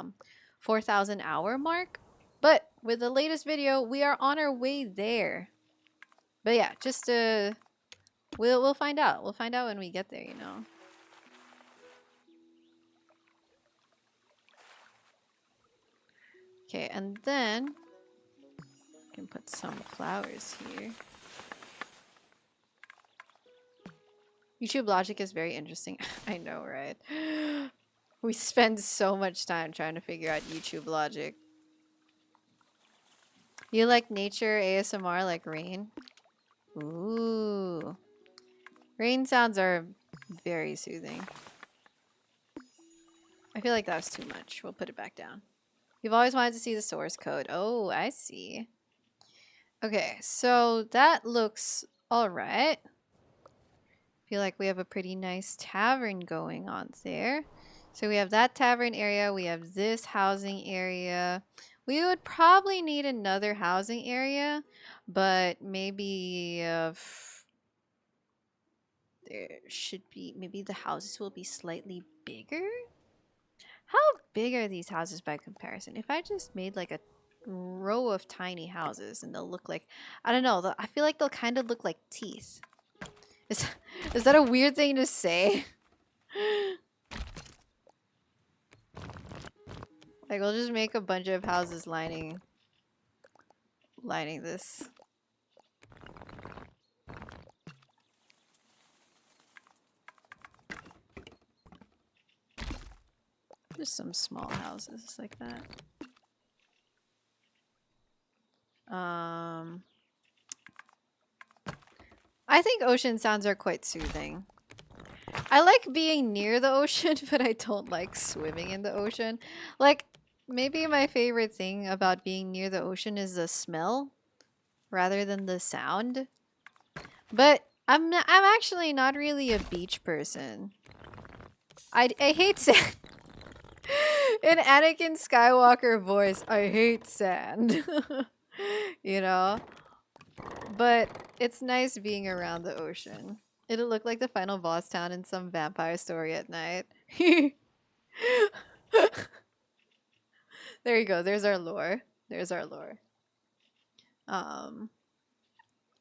4,000 hour mark. But with the latest video, we are on our way there. But yeah, just we'll find out. We'll find out when we get there, you know. Okay, and then I can put some flowers here. YouTube logic is very interesting. I know, right? We spend so much time trying to figure out YouTube logic. You like nature ASMR like rain? Ooh. Rain sounds are very soothing. I feel like that was too much. We'll put it back down. You've always wanted to see the source code. Oh, I see. Okay, so that looks alright. Feel like we have a pretty nice tavern going on there. So we have that tavern area. We have this housing area. We would probably need another housing area, but maybe there should be, maybe the houses will be slightly bigger. How big are these houses by comparison? If I just made like a row of tiny houses and they'll look like, I don't know, I feel like they'll kind of look like teeth. Is that a weird thing to say? Like, we'll just make a bunch of houses lining this. Just some small houses like that. I think ocean sounds are quite soothing. I like being near the ocean, but I don't like swimming in the ocean. Like, maybe my favorite thing about being near the ocean is the smell rather than the sound. But I'm actually not really a beach person. I hate sand. In Anakin Skywalker voice, I hate sand. You know? But it's nice being around the ocean. It'll look like the final boss town in some vampire story at night. There you go. There's our lore. There's our lore.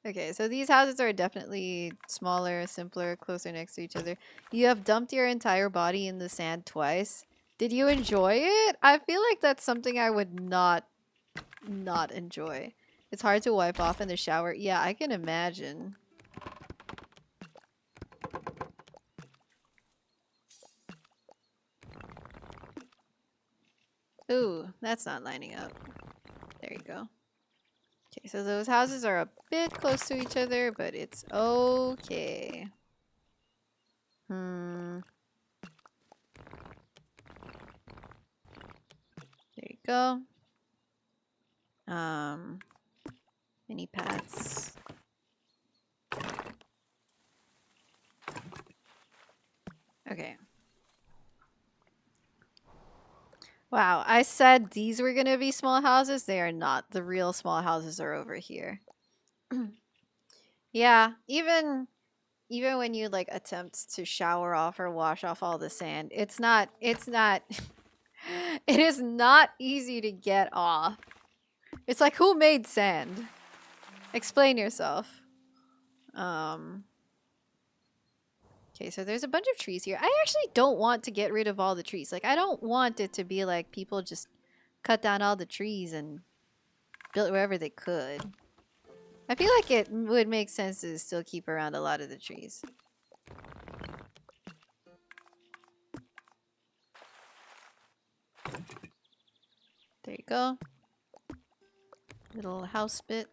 Okay, so these houses are definitely smaller, simpler, closer next to each other. You have dumped your entire body in the sand twice. Did you enjoy it? I feel like that's something I would not enjoy. It's hard to wipe off in the shower. Yeah, I can imagine. Ooh, that's not lining up. There you go. Okay, so those houses are a bit close to each other, but it's okay. There you go. Mini paths. Okay. Wow, I said these were gonna be small houses. They are not. The real small houses are over here. Yeah, even when you like attempt to shower off or wash off all the sand, it's not it is not easy to get off. It's like, who made sand? Explain yourself. Um Okay, so there's a bunch of trees here. I actually don't want to get rid of all the trees. Like, I don't want it to be like people just cut down all the trees and built wherever they could. I feel like it would make sense to still keep around a lot of the trees. There you go. Little house bit.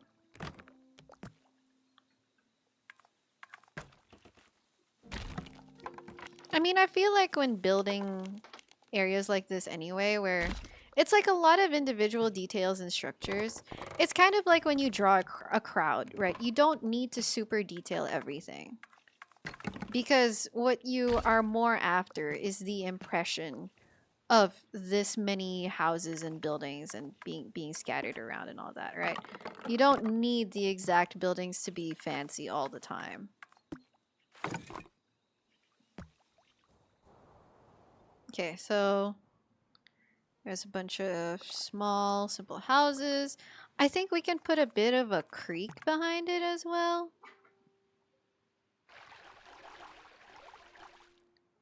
I mean, I feel like when building areas like this anyway, where it's like a lot of individual details and structures, it's kind of like when you draw a crowd, right? You don't need to super detail everything. Because what you are more after is the impression of this many houses and buildings and being scattered around and all that, right? You don't need the exact buildings to be fancy all the time. Okay, so there's a bunch of small, simple houses. I think we can put a bit of a creek behind it as well.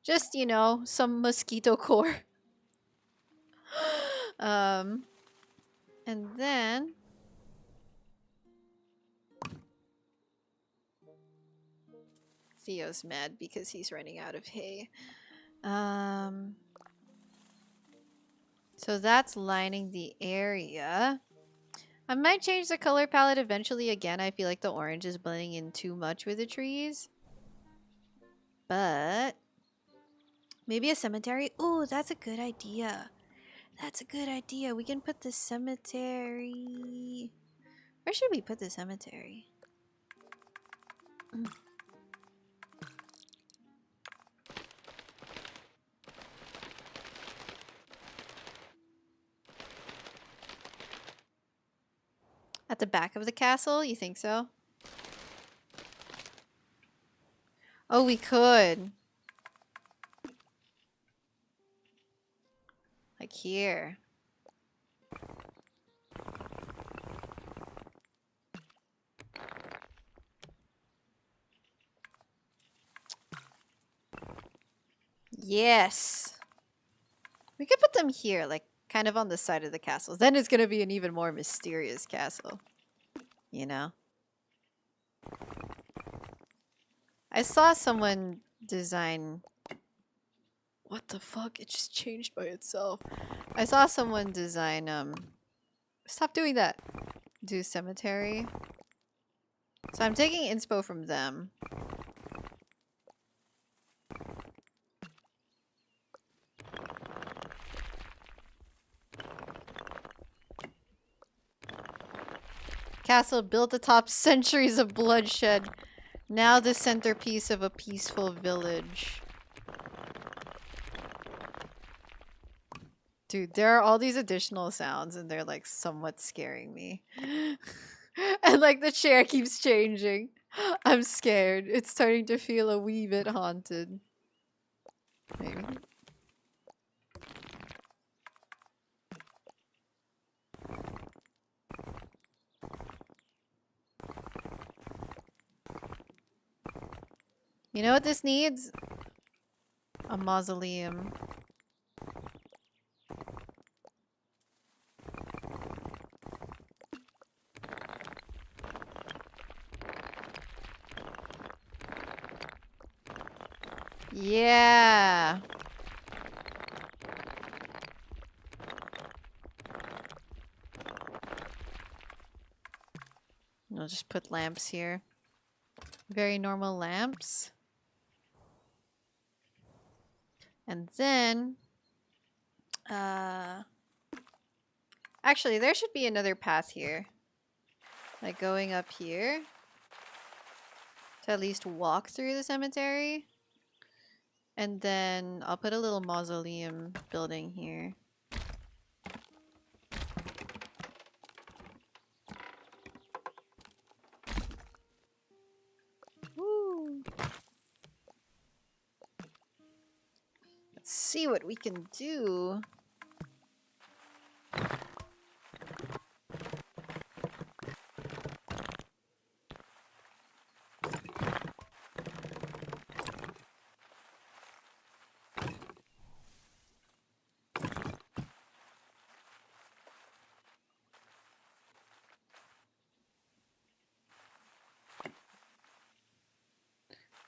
Just, you know, some mosquito core. And then Theo's mad because he's running out of hay. So that's lining the area. I might change the color palette eventually again. I feel like the orange is blending in too much with the trees. But maybe a cemetery. Ooh, that's a good idea. That's a good idea. We can put the cemetery. Where should we put the cemetery? At the back of the castle? You think so? Oh, we could. Like here. Yes. We could put them here, like kind of on the side of the castle. Then it's gonna be an even more mysterious castle. You know? I saw someone design... What the fuck? It just changed by itself. I saw someone design, Stop doing that! Do cemetery. So I'm taking inspo from them. Castle built atop centuries of bloodshed. Now the centerpiece of a peaceful village. Dude, there are all these additional sounds and they're like somewhat scaring me. And like the chair keeps changing. I'm scared. It's starting to feel a wee bit haunted. Maybe. You know what this needs? A mausoleum. Yeah. I'll just put lamps here. Very normal lamps. And then... Actually, there should be another path here. Like going up here. To at least walk through the cemetery. And then I'll put a little mausoleum building here. see what we can do.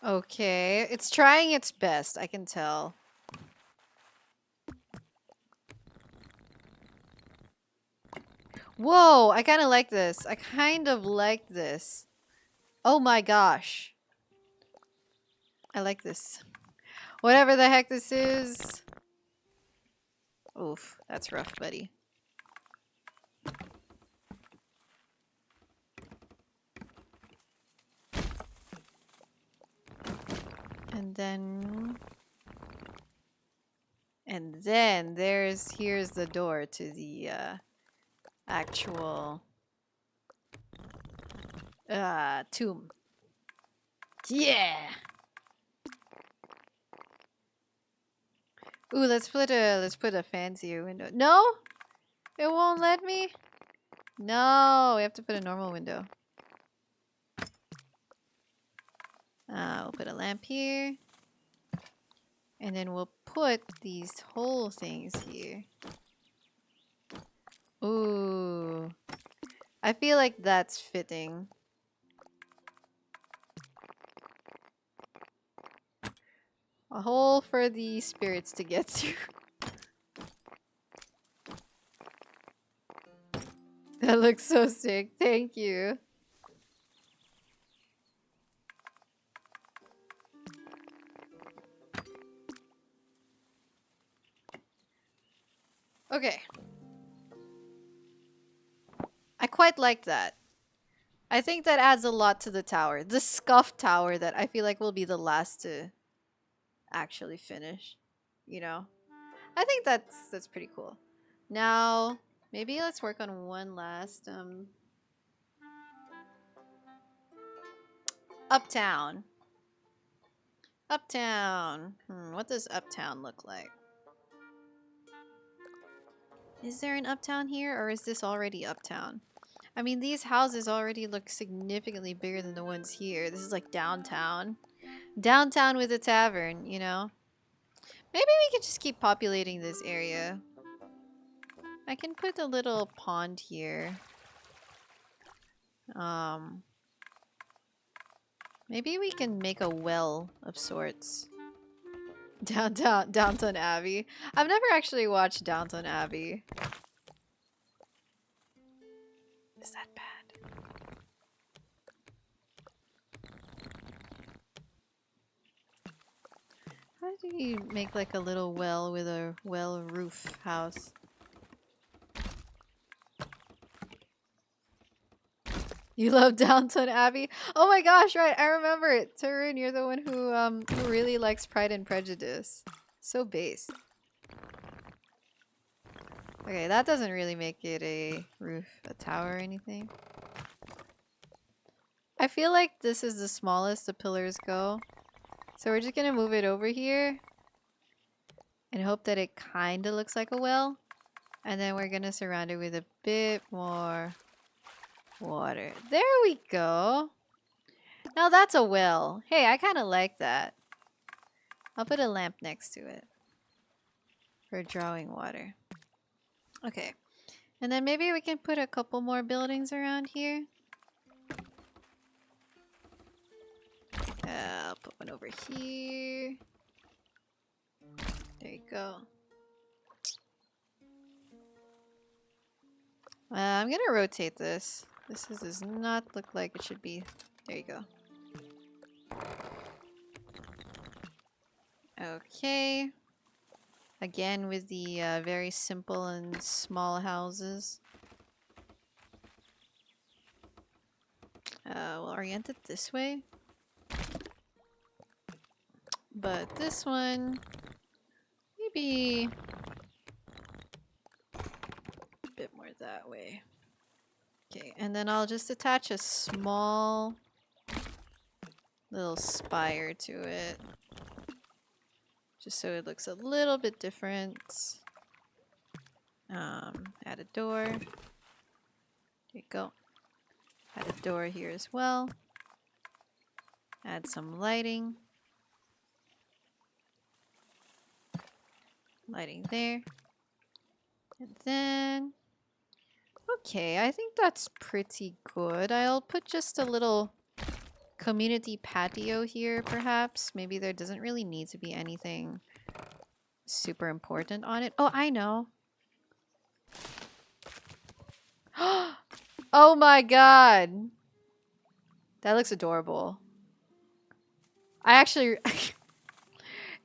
Okay, it's trying its best, I can tell. Whoa, I kind of like this. I kind of like this. Oh my gosh. I like this. Whatever the heck this is. Oof, that's rough, buddy. And then here's the door to the actual tomb. Yeah. Ooh, let's put a fancier window. No? It won't let me? No, we have to put a normal window. We'll put a lamp here. And then we'll put these whole things here. Ooh. I feel like that's fitting. A hole for the spirits to get through. That looks so sick. Thank you. Okay. I quite like that. I think that adds a lot to the tower. The scuffed tower that I feel like will be the last to actually finish. You know? I think that's pretty cool. Now, maybe let's work on one last uptown. Uptown. What does uptown look like? Is there an uptown here, or is this already uptown? I mean, these houses already look significantly bigger than the ones here. This is like downtown. Downtown with a tavern, you know? Maybe we can just keep populating this area. I can put a little pond here. Maybe we can make a well of sorts. Downton Abbey. I've never actually watched Downton Abbey. Is that bad? How do you make like a little well with a well roof house? You love Downton Abbey? Oh my gosh, right, I remember it. Tarun, you're the one who really likes Pride and Prejudice. So based. Okay, that doesn't really make it a roof, a tower or anything. I feel like this is the smallest the pillars go. So we're just gonna move it over here and hope that it kinda looks like a well. And then we're gonna surround it with a bit more water. There we go. Now that's a well. Hey, I kind of like that. I'll put a lamp next to it for drawing water. Okay. And then maybe we can put a couple more buildings around here. I'll put one over here. There you go. I'm gonna rotate this. This does not look like it should be. There you go. Okay. Again with the very simple and small houses. We'll orient it this way. But this one, maybe a bit more that way. Okay, and then I'll just attach a small little spire to it. just so it looks a little bit different. Add a door. There you go. Add a door here as well. Add some lighting. Lighting there. And then... Okay, I think that's pretty good. I'll put just a little community patio here, perhaps. Maybe there doesn't really need to be anything super important on it. Oh, I know. Oh my god! That looks adorable. I actually...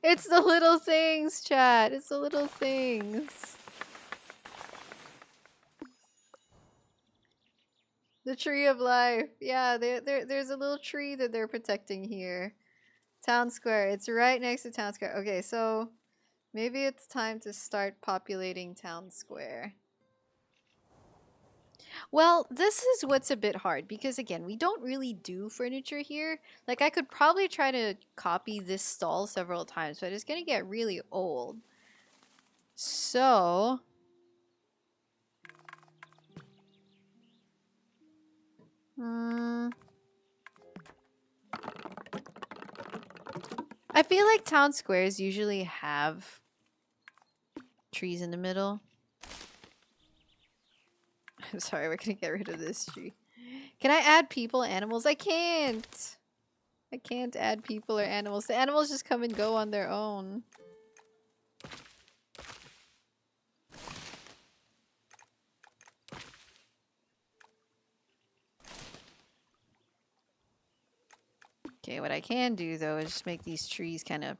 It's the little things, chat. It's the little things. The tree of life. Yeah, there's a little tree that they're protecting here. Town square. It's right next to town square. Okay, so maybe it's time to start populating town square. Well, this is what's a bit hard because again, we don't really do furniture here. Like I could probably try to copy this stall several times, but it's gonna get really old. So I feel like town squares usually have trees in the middle. I'm sorry, we're gonna get rid of this tree. Can I add people, animals? I can't. I can't add people or animals. The animals just come and go on their own. Okay, what I can do though is just make these trees kind of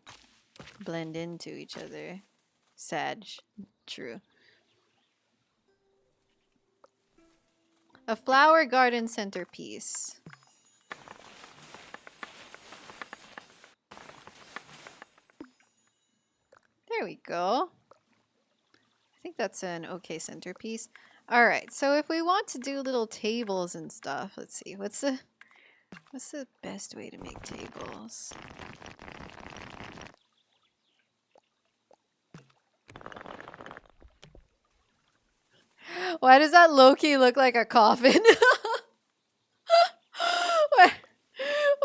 blend into each other. Sag. True. A flower garden centerpiece. There we go. I think that's an okay centerpiece. Alright, so if we want to do little tables and stuff, let's see. What's the best way to make tables? Why does that low-key look like a coffin?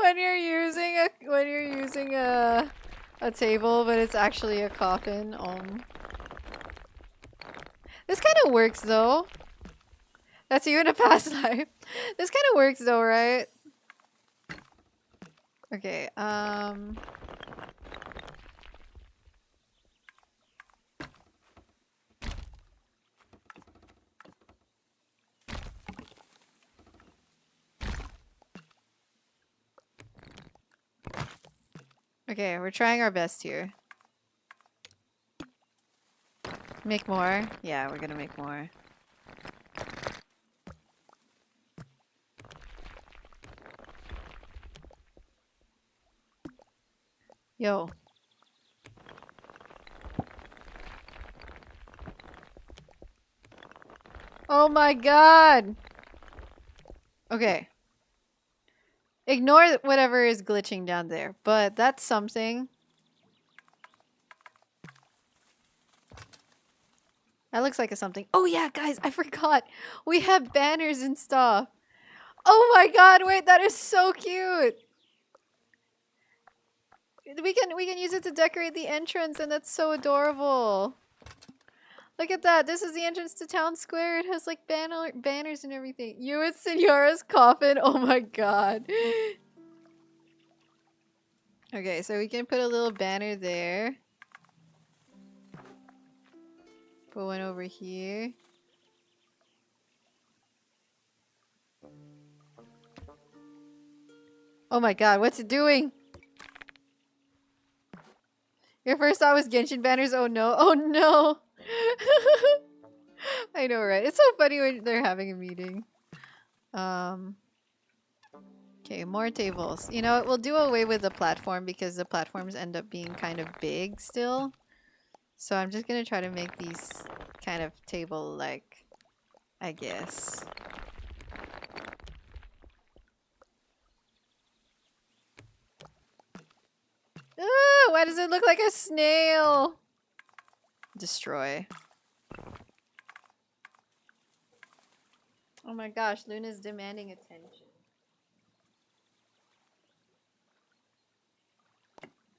when you're using a table, but it's actually a coffin. This kind of works though. That's even a past life. This kind of works though, right? Okay. Okay, we're trying our best here. Make more? Yeah, we're gonna make more. Yo. Oh my god! Okay. Ignore whatever is glitching down there, but that's something. That looks like a something. Oh yeah, guys, I forgot. We have banners and stuff. Oh my god, wait, that is so cute. We can use it to decorate the entrance and that's so adorable. Look at that. This is the entrance to town square. It has like banners and everything. You with Senora's coffin. Oh my god. Okay, so we can put a little banner there. Put one over here. Oh my god, what's it doing? Your first thought was Genshin banners? Oh no. Oh no. I know, right? It's so funny when they're having a meeting. Okay, more tables. You know what? We'll do away with the platform because the platforms end up being kind of big still. So I'm just gonna try to make these kind of table-like, I guess. Why does it look like a snail? Destroy. Oh my gosh, Luna's demanding attention.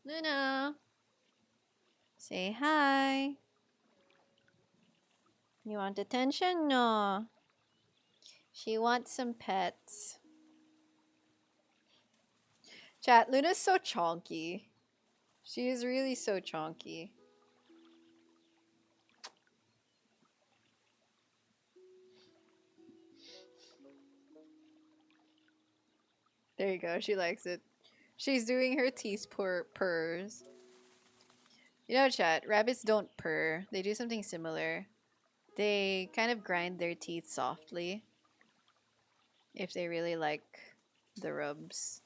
Luna! Say hi. You want attention? No. She wants some pets. Chat, Luna's so chonky. She is really so chonky. There you go, she likes it. She's doing her teeth purrs. You know, chat, rabbits don't purr. They do something similar. They kind of grind their teeth softly if they really like the rubs.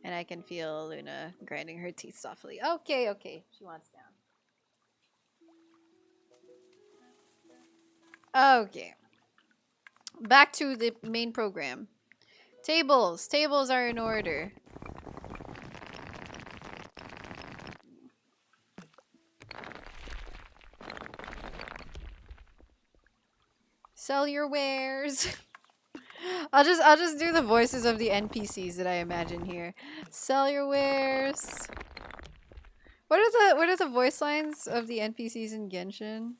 And I can feel Luna grinding her teeth softly. Okay, okay. She wants down. Okay. Back to the main program. Tables. Tables are in order. Sell your wares. I'll just do the voices of the NPCs that I imagine here. Sell your wares. What are the voice lines of the NPCs in Genshin?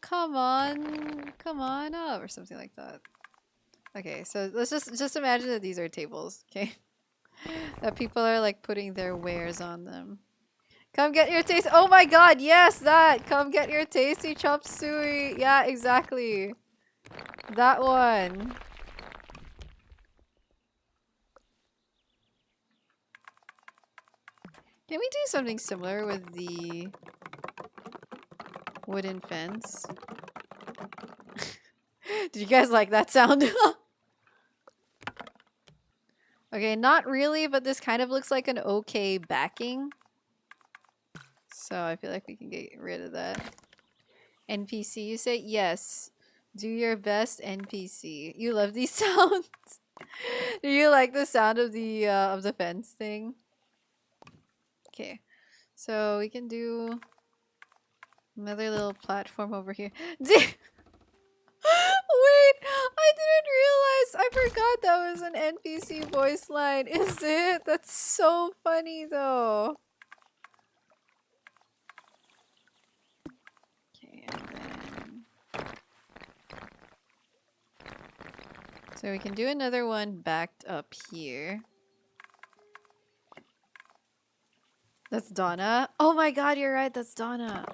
Come on up, or something like that. Okay, so let's just imagine that these are tables, okay? That people are like putting their wares on them. Come get your taste. Oh my god, yes, that. Come get your tasty chop suey. Yeah, exactly. That one. Can we do something similar with the wooden fence? Did you guys like that sound? Okay, not really, but this kind of looks like an okay backing. So I feel like we can get rid of that. NPC, you say? Yes. Do your best, NPC. You love these sounds? Do you like the sound of the fence thing? Okay. So we can do another little platform over here. Wait! I didn't realize! I forgot that was an NPC voice line. Is it? That's so funny though. Okay, and then... So we can do another one backed up here. That's Donna. Oh my god, you're right, that's Donna.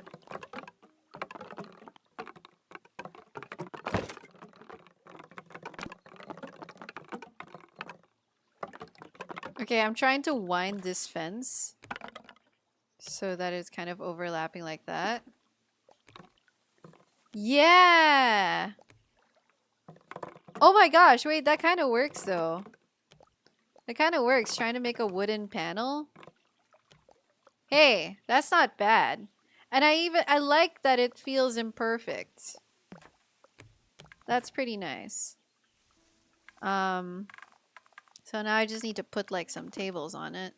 Okay, I'm trying to wind this fence so that it's kind of overlapping like that. Yeah! Oh my gosh, wait, that kind of works though. That kind of works, trying to make a wooden panel. Hey, that's not bad. And I like that it feels imperfect. That's pretty nice. So now I just need to put like some tables on it.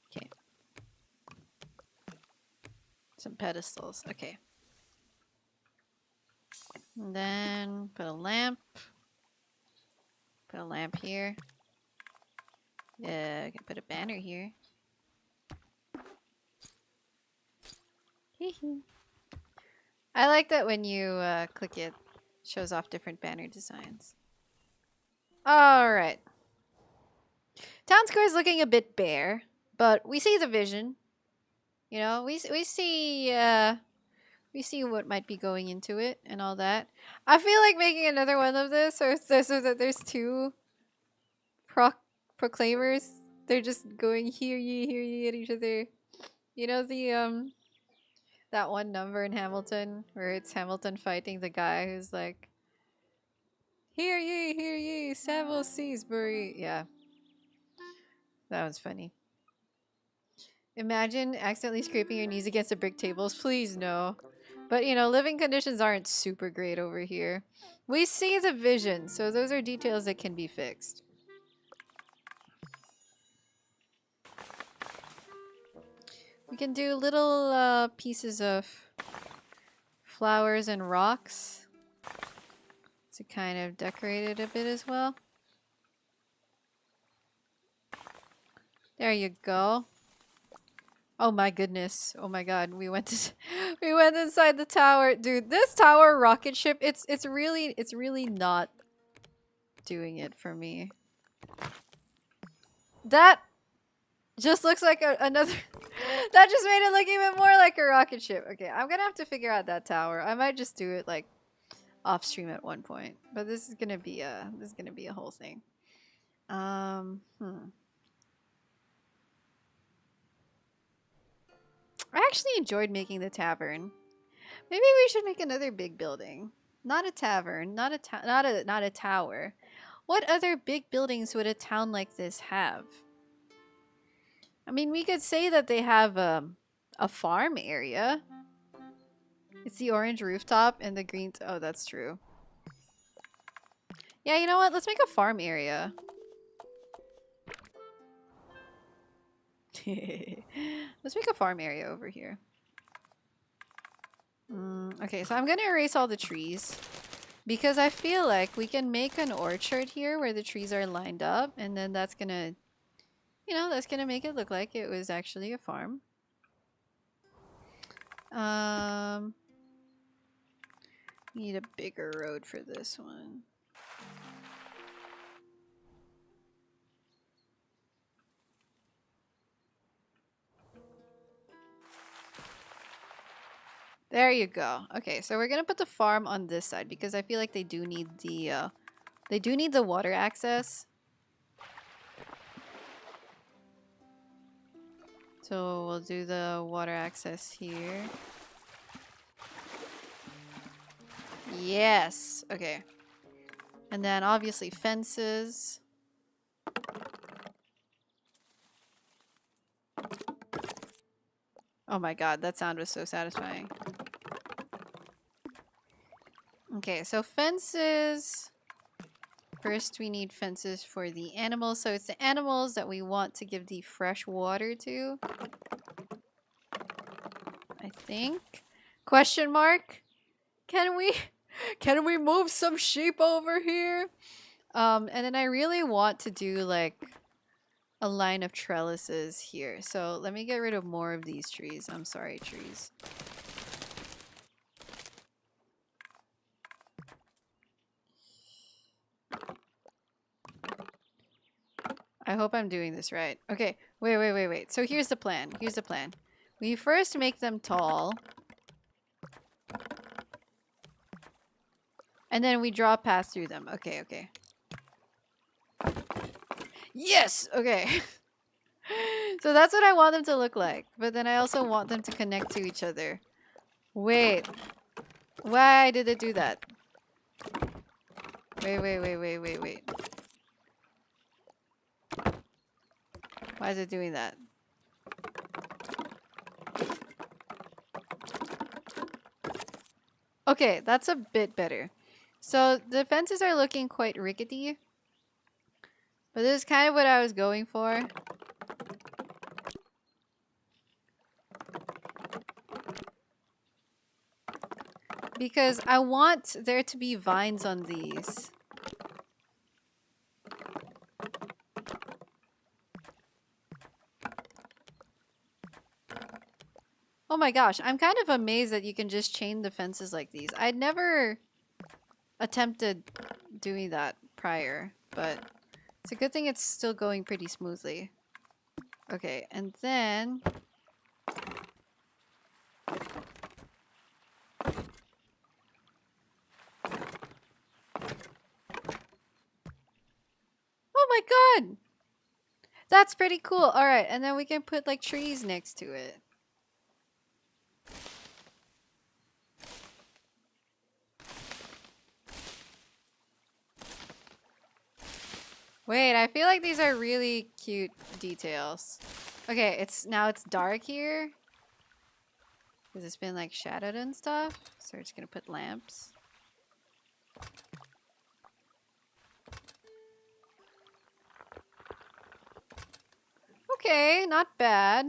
Okay. Some pedestals. Okay. And then put a lamp. Put a lamp here. Yeah, I can put a banner here. I like that when you click it, shows off different banner designs. Alright. Town square is looking a bit bare, but we see the vision. You know, we see what might be going into it and all that. I feel like making another one of this so that there's two proclaimers. They're just going hear ye at each other. You know the that one number in Hamilton where it's Hamilton fighting the guy who's like, hear ye, Samuel Seasbury. Yeah. That was funny. Imagine accidentally scraping your knees against the brick tables. Please no. But, you know, living conditions aren't super great over here. We see the vision, so those are details that can be fixed. We can do little pieces of flowers and rocks to kind of decorate it a bit as well. There you go. Oh my goodness. Oh my god. We went inside the tower. Dude, this tower rocket ship, it's really not doing it for me. That just looks like another that just made it look even more like a rocket ship. Okay, I'm gonna have to figure out that tower. I might just do it like off stream at one point. But this is gonna be a whole thing. I actually enjoyed making the tavern. Maybe we should make another big building. Not a tavern, not a tower. What other big buildings would a town like this have? I mean, we could say that they have a farm area. It's the orange rooftop and the green. Oh, that's true. Yeah, you know what? Let's make a farm area. Let's make a farm area over here. Okay, so I'm gonna erase all the trees because I feel like we can make an orchard here where the trees are lined up, and then that's gonna, you know, that's gonna make it look like it was actually a farm. Need a bigger road for this one. There you go. Okay, so we're gonna put the farm on this side because I feel like they do need the water access. So we'll do the water access here. Yes. Okay. And then obviously fences. Oh my god, that sound was so satisfying. Okay, so fences. First, we need fences for the animals. So it's the animals that we want to give the fresh water to. I think. Question mark? Can we move some sheep over here? And then I really want to do like a line of trellises here. So let me get rid of more of these trees. I'm sorry, trees. I hope I'm doing this right. Okay, wait. So here's the plan. We first make them tall. And then we draw a path through them. Okay. Yes! Okay. So that's what I want them to look like. But then I also want them to connect to each other. Wait. Why did it do that? Wait. Why is it doing that? Okay, that's a bit better. So the fences are looking quite rickety. But this is kind of what I was going for. Because I want there to be vines on these. Oh my gosh, I'm kind of amazed that you can just chain the fences like these. I'd never attempted doing that prior, but it's a good thing it's still going pretty smoothly. Okay, and then... Oh my god! That's pretty cool. Alright, and then we can put like trees next to it. Wait, I feel like these are really cute details. Okay, now it's dark here. Because it's been like shadowed and stuff. So we're just gonna put lamps. Okay, not bad.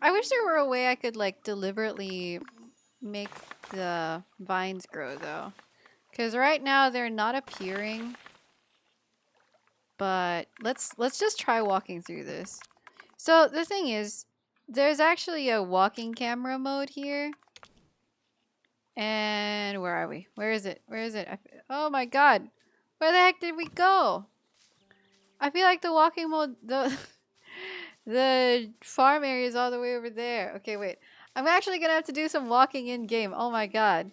I wish there were a way I could like deliberately make the vines grow though. Because right now they're not appearing. But let's just try walking through this. So the thing is, there's actually a walking camera mode here. And where are we? Where is it? Where is it? Oh my god. Where the heck did we go? I feel like the walking mode, the farm area is all the way over there. Okay, wait. I'm actually gonna have to do some walking in game. Oh my god.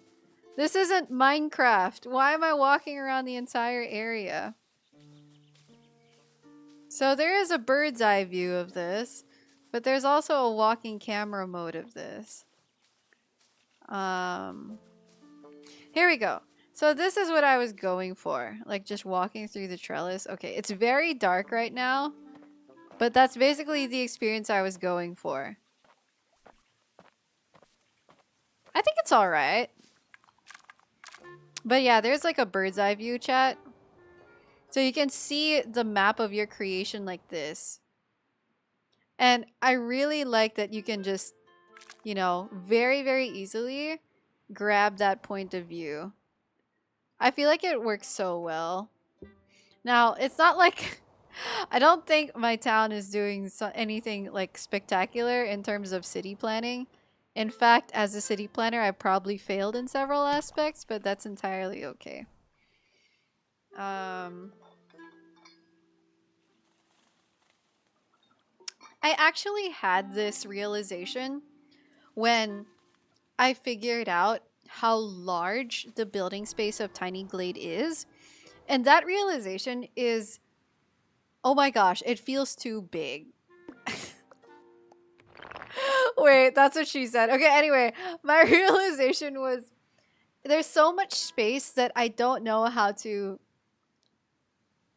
This isn't Minecraft. Why am I walking around the entire area? So there is a bird's eye view of this, but there's also a walking camera mode of this. Here we go. So this is what I was going for, like just walking through the trellis. Okay, it's very dark right now, but that's basically the experience I was going for. I think it's all right. But yeah, there's like a bird's eye view, chat. So you can see the map of your creation like this. And I really like that you can just, you know, very, very easily grab that point of view. I feel like it works so well. Now, it's not like... I don't think my town is doing anything like spectacular in terms of city planning. In fact, as a city planner, I probably failed in several aspects, but that's entirely okay. I actually had this realization when I figured out how large the building space of Tiny Glade is. And that realization is, oh my gosh, it feels too big. Wait, that's what she said. Okay, anyway, my realization was there's so much space that I don't know how to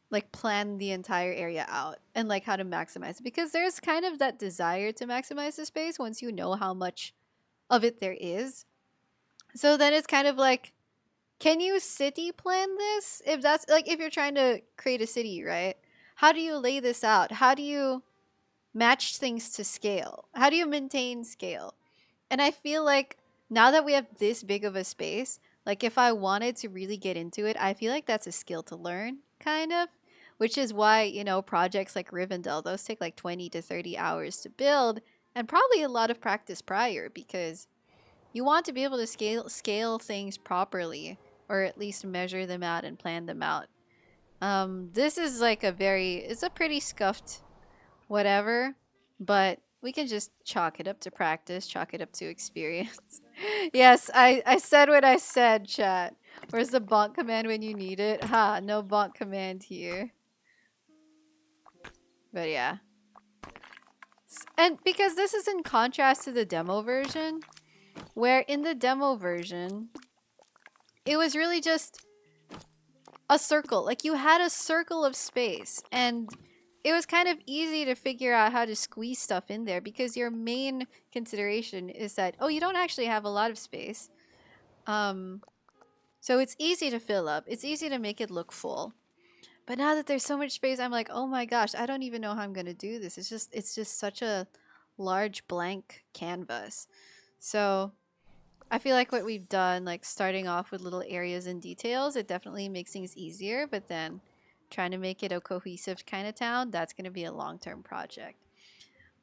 like plan the entire area out and like how to maximize it, because there's kind of that desire to maximize the space once you know how much of it there is. So then it's kind of like, can you city plan this? If that's like, if you're trying to create a city, right? How do you lay this out? How do you match things to scale? How do you maintain scale? And I feel like now that we have this big of a space, like if I wanted to really get into it, I feel like that's a skill to learn, kind of. Which is why, you know, projects like Rivendell, those take like 20 to 30 hours to build and probably a lot of practice prior, because you want to be able to scale things properly, or at least measure them out and plan them out. This is like it's a pretty scuffed whatever, but we can just chalk it up to practice, chalk it up to experience. Yes, I said what I said, chat. Where's the bonk command when you need it? Ha, no bonk command here. But yeah. And because this is in contrast to the demo version, where in the demo version, it was really just a circle. Like you had a circle of space, and it was kind of easy to figure out how to squeeze stuff in there because your main consideration is that, oh, you don't actually have a lot of space. So it's easy to fill up. It's easy to make it look full. But now that there's so much space, I'm like, oh my gosh, I don't even know how I'm going to do this. It's just such a large blank canvas. So I feel like what we've done, like starting off with little areas and details, it definitely makes things easier, but then trying to make it a cohesive kind of town, that's going to be a long-term project.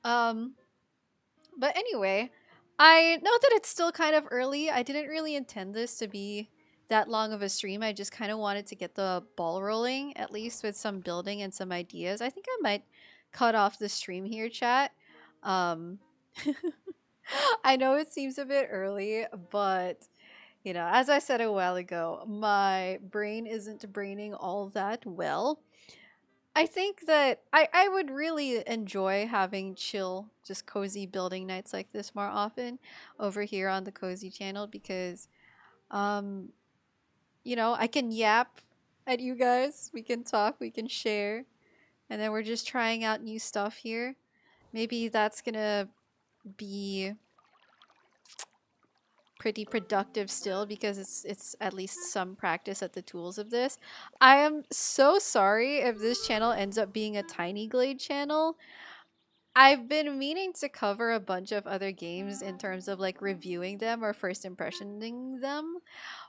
But anyway, I know that it's still kind of early. I didn't really intend this to be that long of a stream. I just kind of wanted to get the ball rolling, at least with some building and some ideas. I think I might cut off the stream here, chat. Um, I know it seems a bit early, but you know, as I said a while ago, my brain isn't braining all that well. I think that I would really enjoy having chill, just cozy building nights like this more often over here on the Cozy channel, because, um, you know, I can yap at you guys. We can talk, we can share, and then we're just trying out new stuff here. Maybe that's gonna be pretty productive still because it's at least some practice at the tools of this. I am so sorry if this channel ends up being a Tiny Glade channel. I've been meaning to cover a bunch of other games in terms of like reviewing them or first impressioning them.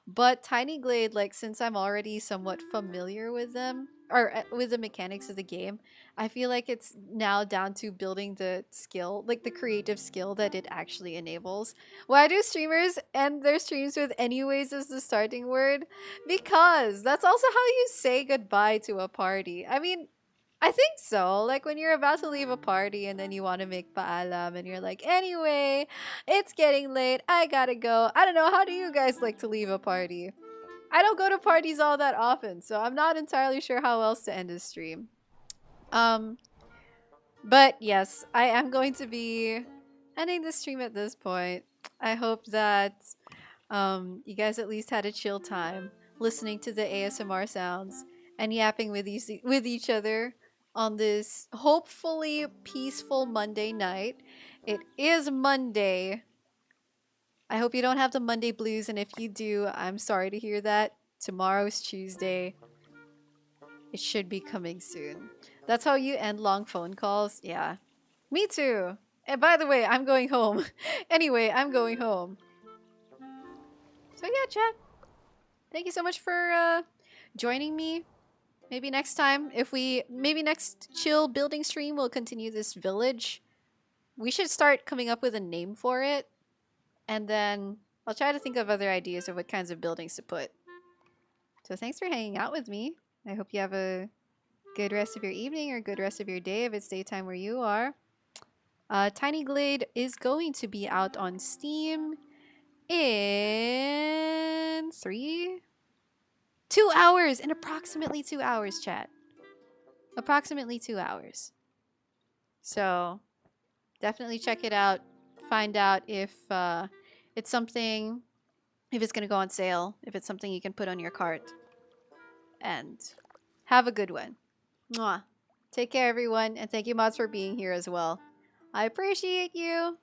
But Tiny Glade, like, since I'm already somewhat familiar with them, or with the mechanics of the game, I feel like it's now down to building the skill, like the creative skill that it actually enables. Why do streamers end their streams with anyways as the starting word? Because that's also how you say goodbye to a party. I mean, I think so. Like when you're about to leave a party and then you want to make paalam and you're like, anyway, it's getting late. I gotta go. I don't know. How do you guys like to leave a party? I don't go to parties all that often, so I'm not entirely sure how else to end this stream. Um, but yes, I am going to be ending the stream at this point. I hope that you guys at least had a chill time listening to the ASMR sounds and yapping with each other on this hopefully peaceful Monday night. It is Monday. I hope you don't have the Monday blues, and if you do, I'm sorry to hear that. Tomorrow's Tuesday. It should be coming soon. That's how you end long phone calls? Yeah. Me too. And by the way, I'm going home. Anyway, I'm going home. So yeah, chat. Thank you so much for joining me. Maybe next time, maybe next chill building stream, we'll continue this village. We should start coming up with a name for it. And then I'll try to think of other ideas of what kinds of buildings to put. So thanks for hanging out with me. I hope you have a good rest of your evening or good rest of your day if it's daytime where you are. Tiny Glade is going to be out on Steam in 2 hours, in approximately 2 hours, chat. Approximately 2 hours. So definitely check it out. Find out if it's something, if it's going to go on sale, if it's something you can put on your cart. And have a good one. Mwah. Take care, everyone, and thank you, mods, for being here as well. I appreciate you.